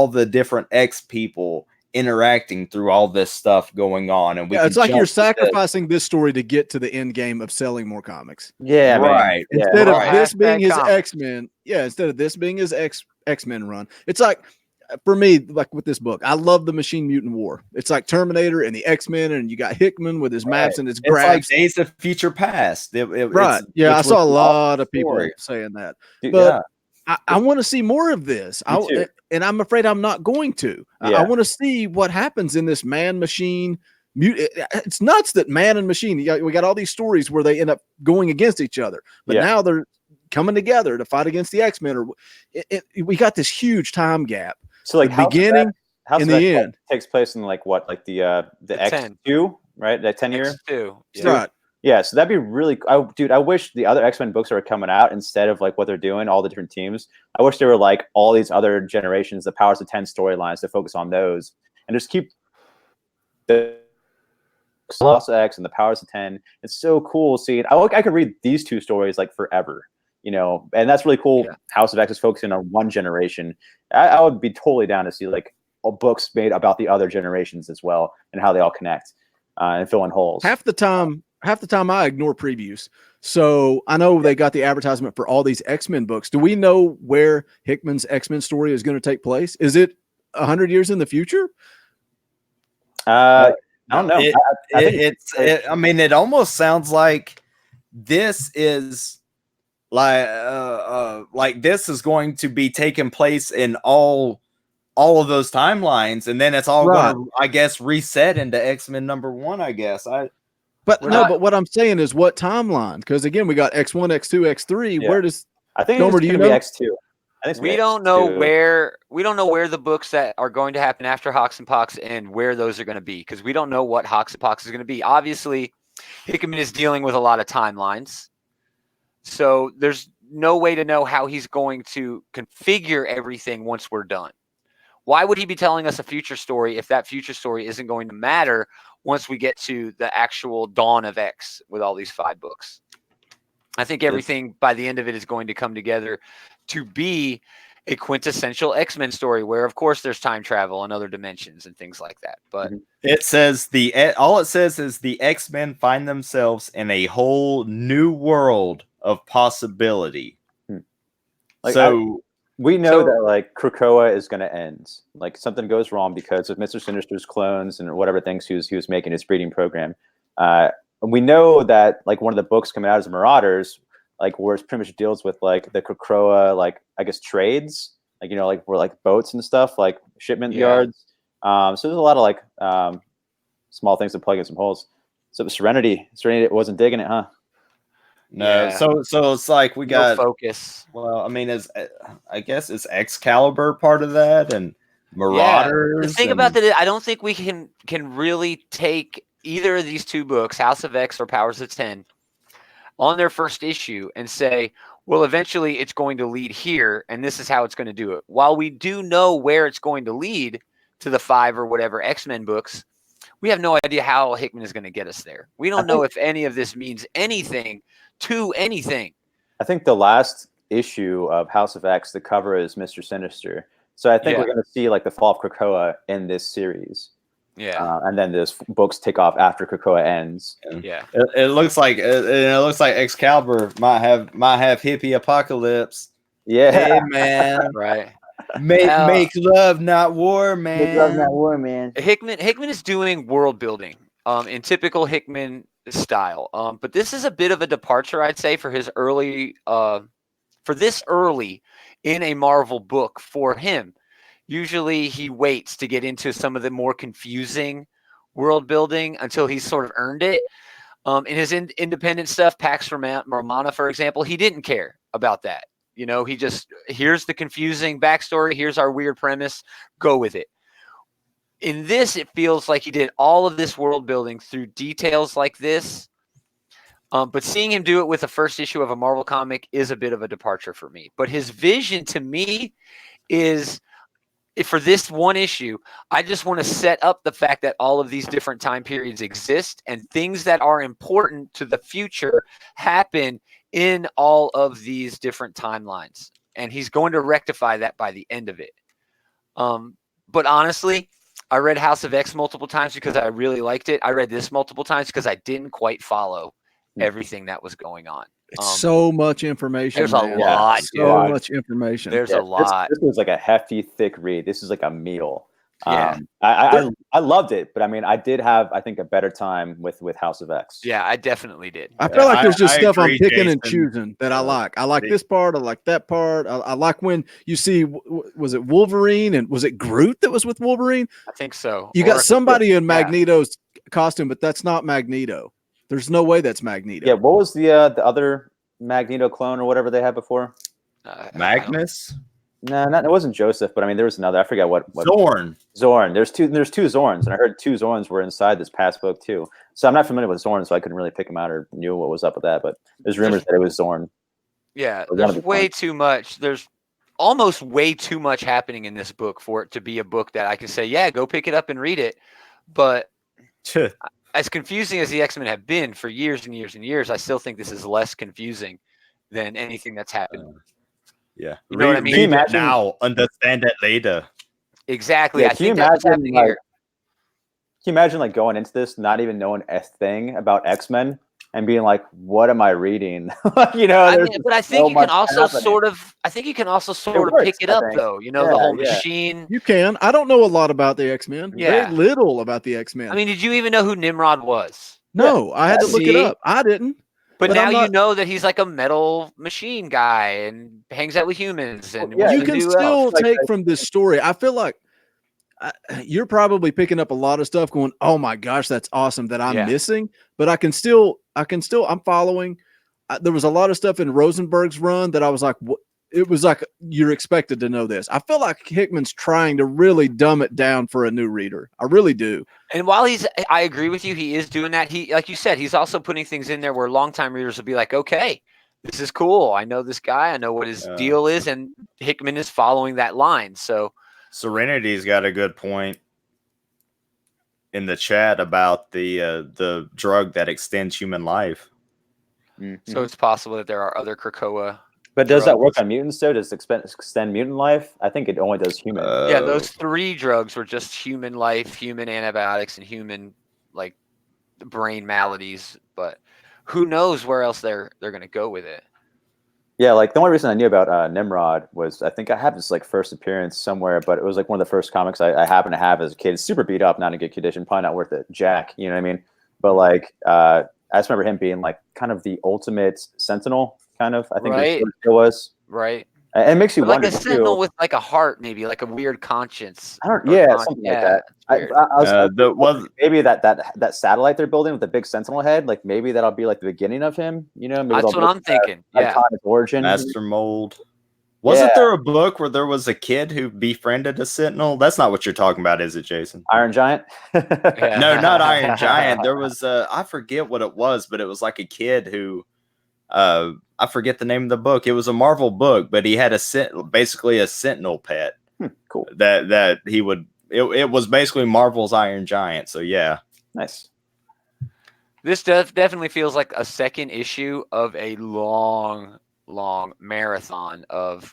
the different X people interacting through all this stuff going on, and it's like you're sacrificing this story to get to the end game of selling more comics. Yeah, right. Man. Instead of this Hashtag being his comics. X-Men, instead of this being his X-Men run, it's like, for me, like with this book, I love the Machine Mutant War. It's like Terminator and the X-Men, and you got Hickman with his maps and his graphs. It's like Days of Future Past. Right. Yeah, I saw a lot of people saying that. Dude, but I want to see more of this. And I'm afraid I'm not going to. Yeah. I want to see what happens in this man-machine mutant. It's nuts that man and machine, we got all these stories where they end up going against each other. But now they're coming together to fight against the X-Men. We got this huge time gap. So like the beginning and the end takes place in like what, like the X2, right? That 10 year. X2. Right. Yeah, so that'd be really. I wish the other X-Men books are coming out instead of like what they're doing, all the different teams. I wish there were like all these other generations, the Powers of 10 storylines to focus on those, and just keep the Lost X and the Powers of 10. It's so cool seeing. I could read these two stories like forever, and that's really cool. Yeah. House of X is focusing on one generation. I would be totally down to see like books made about the other generations as well and how they all connect and fill in holes. Half the time I ignore previews. So I know they got the advertisement for all these X-Men books. Do we know where Hickman's X-Men story is going to take place? Is it 100 years in the future? I don't know. I mean, it almost sounds like this is like this is going to be taking place in all of those timelines, and then it's all going to, I guess, reset into X-Men #1, I guess. But what I'm saying is what timeline? Because again, we got X1, X2, X3. Yeah. Where does I think it's going to be X2? We don't know where the books that are going to happen after Hox and Pox and where those are going to be, because we don't know what Hox and Pox is going to be. Obviously, Hickman is dealing with a lot of timelines, so there's no way to know how he's going to configure everything once we're done. Why would he be telling us a future story if that future story isn't going to matter once we get to the actual dawn of X with all these 5 books? I think everything by the end of it is going to come together to be a quintessential X-Men story where, of course, there's time travel and other dimensions and things like that. But it says all it says is the X-Men find themselves in a whole new world of possibility. We know that like Krakoa is going to end. Like something goes wrong because of Mr. Sinister's clones and whatever things he was making his breeding program. We know that like one of the books coming out is Marauders, like where it pretty much deals with like the Krakoa, like I guess trades, like like where like boats and stuff, like shipment yards. So there's a lot of like small things to plug in some holes. So Serenity wasn't digging it, huh? No, Yeah. so it's like we No got. focus. Well, I mean, I guess is Excalibur part of that, and Marauders. The thing about that is, I don't think we can really take either of these two books, House of X or Powers of 10, on their first issue and say, well, eventually it's going to lead here, and this is how it's going to do it. While we do know where it's going to lead to the 5 or whatever X-Men books, we have no idea how Hickman is going to get us there. We don't know if any of this means anything to anything. I think the last issue of House of X, the cover is Mr. Sinister. So I think we're going to see like the fall of Krakoa in this series. Yeah. And then this books take off after Krakoa ends. Yeah. It looks like Excalibur might have hippie apocalypse. Yeah. Hey, man. Right. Make love, not war, man. Make love, not war, man. Hickman is doing world building in typical Hickman style. But this is a bit of a departure, I'd say, for his early for this early in a Marvel book for him. Usually he waits to get into some of the more confusing world building until he's sort of earned it. In his independent stuff, Pax Romana, for example, he didn't care about that. You know, he just, here's the confusing backstory. Here's our weird premise. Go with it. In this, it feels like he did all of this world building through details like this. But seeing him do it with the first issue of a Marvel comic is a bit of a departure for me. But his vision to me is, for this one issue, I just want to set up the fact that all of these different time periods exist and things that are important to the future happen in all of these different timelines. And he's going to rectify that by the end of it. But honestly, I read House of X multiple times because I really liked it. I read this multiple times because I didn't quite follow everything that was going on. It's so much information. There's a man. lot, So much information. There's a lot. This was like a hefty, thick read. This is like a meal. Yeah. I loved it, but I mean, I did have, I think, a better time with House of X. Yeah, I definitely did. I feel like there's just stuff I'm agree, picking and Jason. choosing that I like. I like this part. I like that part. I like when you see, was it Wolverine and was it Groot that was with Wolverine? I think so. You got somebody in yeah. Magneto's costume, but that's not Magneto. There's no way that's Magneto. Yeah, what was the other Magneto clone or whatever they had before? Magnus? No, it wasn't Joseph, but I mean there was another. I forget what. Zorn. There's two Zorns, and I heard 2 Zorns were inside this past book too. So I'm not familiar with Zorn, so I couldn't really pick them out or knew what was up with that. But there's rumors that it was Zorn. Yeah, there's way too much. There's almost way too much happening in this book for it to be a book that I can say, yeah, go pick it up and read it. But as confusing as the X-Men have been for years and years and years, I still think this is less confusing than anything that's happened. Yeah. You know what I mean? Read it now, understand it later. Exactly. Yeah, I think that's what's happening here. Can you imagine like going into this, not even knowing a thing about X-Men and being like, what am I reading? You know, but I think you can also sort of pick it up though. You know, the whole machine. You can. I don't know a lot about the X-Men. Yeah. Very little about the X-Men. I mean, did you even know who Nimrod was? No, I had to look it up. I didn't. But now you know that he's like a metal machine guy and hangs out with humans. And you can still take from this story. I feel like you're probably picking up a lot of stuff going, oh my gosh, that's awesome that I'm missing. But I'm following. There was a lot of stuff in Rosenberg's run that I was like, what? It was like you're expected to know this. I feel like Hickman's trying to really dumb it down for a new reader. I really do. And while I agree with you, he is doing that. He, like you said, he's also putting things in there where longtime readers will be like, okay, this is cool. I know this guy. I know what his deal is. And Hickman is following that line. So Serenity's got a good point in the chat about the drug that extends human life. Mm-hmm. So it's possible that there are other Krakoa. But does that work on mutants though? Does it extend mutant life? I think it only does human. Yeah, those 3 drugs were just human life, human antibiotics, and human like brain maladies. But who knows where else they're going to go with it? Yeah, like the only reason I knew about Nimrod was I think I have this like first appearance somewhere, but it was like one of the first comics I happened to have as a kid. It's super beat up, not in good condition, probably not worth it. Jack, you know what I mean? But like I just remember him being like kind of the ultimate Sentinel. Kind of, I think it was right. It makes you But like wonder a sentinel too. with like a heart, maybe like a weird conscience. I don't. or Yeah, con- something like yeah, that. it's I weird. was maybe that satellite they're building with the big sentinel head. Like maybe that'll be like the beginning of him. You know, maybe That's what I'm thinking. Yeah. Iconic origin. Master Mold. Wasn't there a book where there was a kid who befriended a Sentinel? That's not what you're talking about, is it, Jason? Iron Giant? No, not Iron Giant. There was I forget what it was, but it was like a kid who I forget the name of the book. It was a Marvel book, but he had basically a Sentinel pet. Cool. That he would it was basically Marvel's Iron Giant. So yeah. Nice. This definitely feels like a second issue of a long marathon of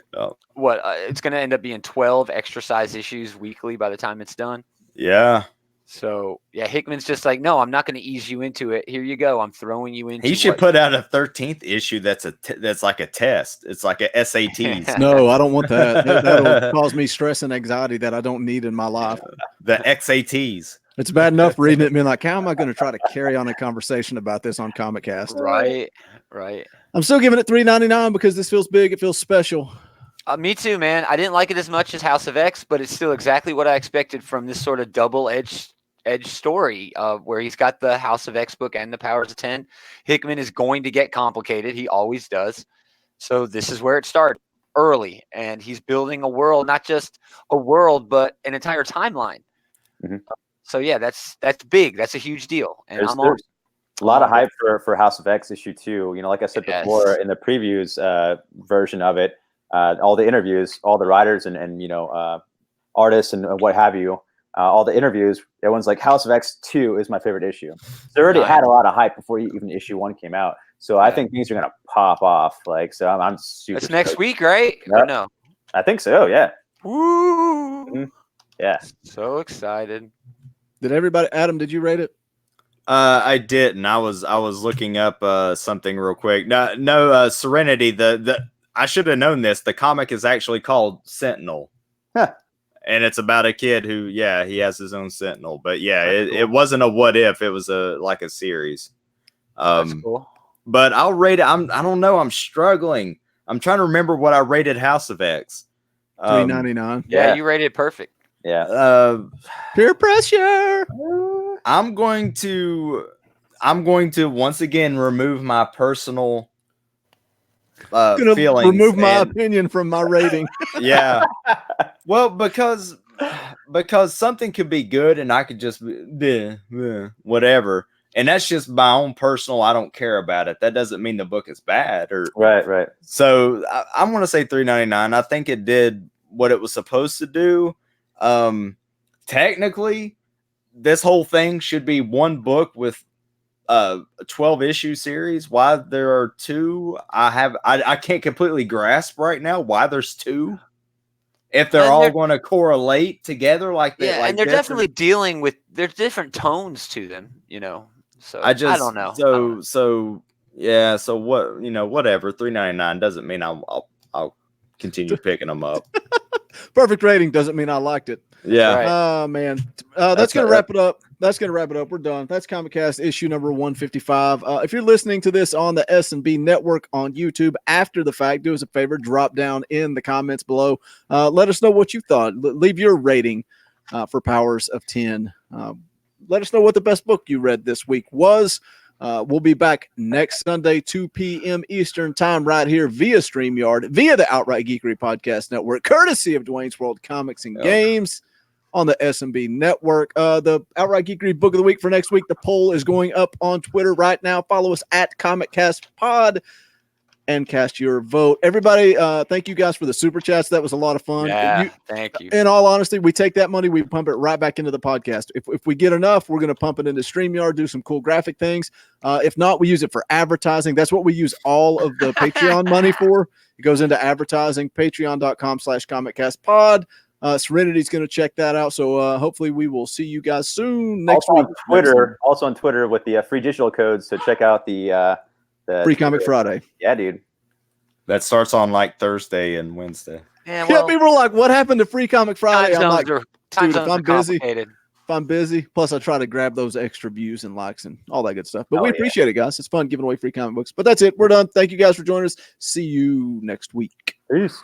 what it's going to end up being 12 extra size issues weekly by the time it's done. Yeah. So yeah, Hickman's just like, no, I'm not going to ease you into it. Here you go. I'm throwing you into. He should put out a 13th issue that's like a test. It's like a SATs. No, I don't want that. That'll cause me stress and anxiety that I don't need in my life. The XATs. It's bad enough reading it and being like, how am I going to try to carry on a conversation about this on ComicCast? Right. I'm still giving it $3.99 because this feels big. It feels special. Me too, man. I didn't like it as much as House of X, but it's still exactly what I expected from this sort of double-edged story where he's got the House of X book and the Powers of 10. Hickman is going to get complicated. He always does. So this is where it started early, and he's building a world, not just a world, but an entire timeline. Mm-hmm. So yeah, that's big. That's a huge deal. And there's a lot of hype for House of X issue 2. You know, like I said before in the previews version of it, all the interviews, all the writers and you know artists and what have you, all the interviews, everyone's like, House of X 2 is my favorite issue. They already had a lot of hype before even issue 1 came out. So I think things are gonna pop off. Like, so I'm super. It's next week, right? Yep. Or no? I think so. Yeah. Woo! Mm-hmm. Yeah. So excited. Did everybody? Adam, did you rate it? I didn't. I was looking up something real quick. No, Serenity. The I should have known this. The comic is actually called Sentinel. Huh. And it's about a kid who, he has his own Sentinel. But yeah, it wasn't a what if. It was like a series. That's cool. But I'll rate it. I don't know. I'm struggling. I'm trying to remember what I rated House of X. $3.99. Yeah, you rated it perfect. Yeah. Peer pressure. I'm going to once again remove my personal feelings. Remove my opinion from my rating. Yeah. Well, because something could be good and I could just whatever. And that's just my own personal, I don't care about it. That doesn't mean the book is bad or right. So I'm going to say $3.99. I think it did what it was supposed to do. Technically, this whole thing should be one book with a 12-issue series. Why there are 2, I can't completely grasp right now why there's 2. If they're all going to correlate together like that. Yeah, and they're definitely dealing with there's different tones to them, you know. So I don't know. So what, whatever. $3.99 doesn't mean I'll continue picking them up. Perfect rating doesn't mean I liked it. Yeah. Right. Oh man. That's gonna wrap it up. We're done. That's ComicCast issue number 155. If you're listening to this on the S&B Network on YouTube after the fact, do us a favor, drop down in the comments below. Let us know what you thought. Leave your rating for Powers of 10. Let us know what the best book you read this week was. We'll be back next Sunday, 2 p.m. Eastern time, right here via StreamYard, via the Outright Geekery Podcast Network, courtesy of Dwayne's World Comics and Games on the S&B Network. The Outright Geekery Book of the Week for next week, the poll is going up on Twitter right now. Follow us at ComicCast Pod and cast your vote. Everybody, thank you guys for the super chats. That was a lot of fun. Yeah, thank you. In all honesty, we take that money, we pump it right back into the podcast. If we get enough, we're going to pump it into StreamYard, do some cool graphic things. If not, we use it for advertising. That's what we use all of the Patreon money for. It goes into advertising, patreon.com/ComicCastPod. Serenity's going to check that out. So hopefully we will see you guys soon next week. Also on Twitter with the free digital codes. So check out the Free Comic Friday. Yeah, dude. That starts on like Thursday and Wednesday. Yeah, well, people are like, what happened to Free Comic Friday? I'm like, if I'm busy. Plus I try to grab those extra views and likes and all that good stuff. But we appreciate it, guys. It's fun giving away free comic books. But that's it. We're done. Thank you guys for joining us. See you next week. Peace.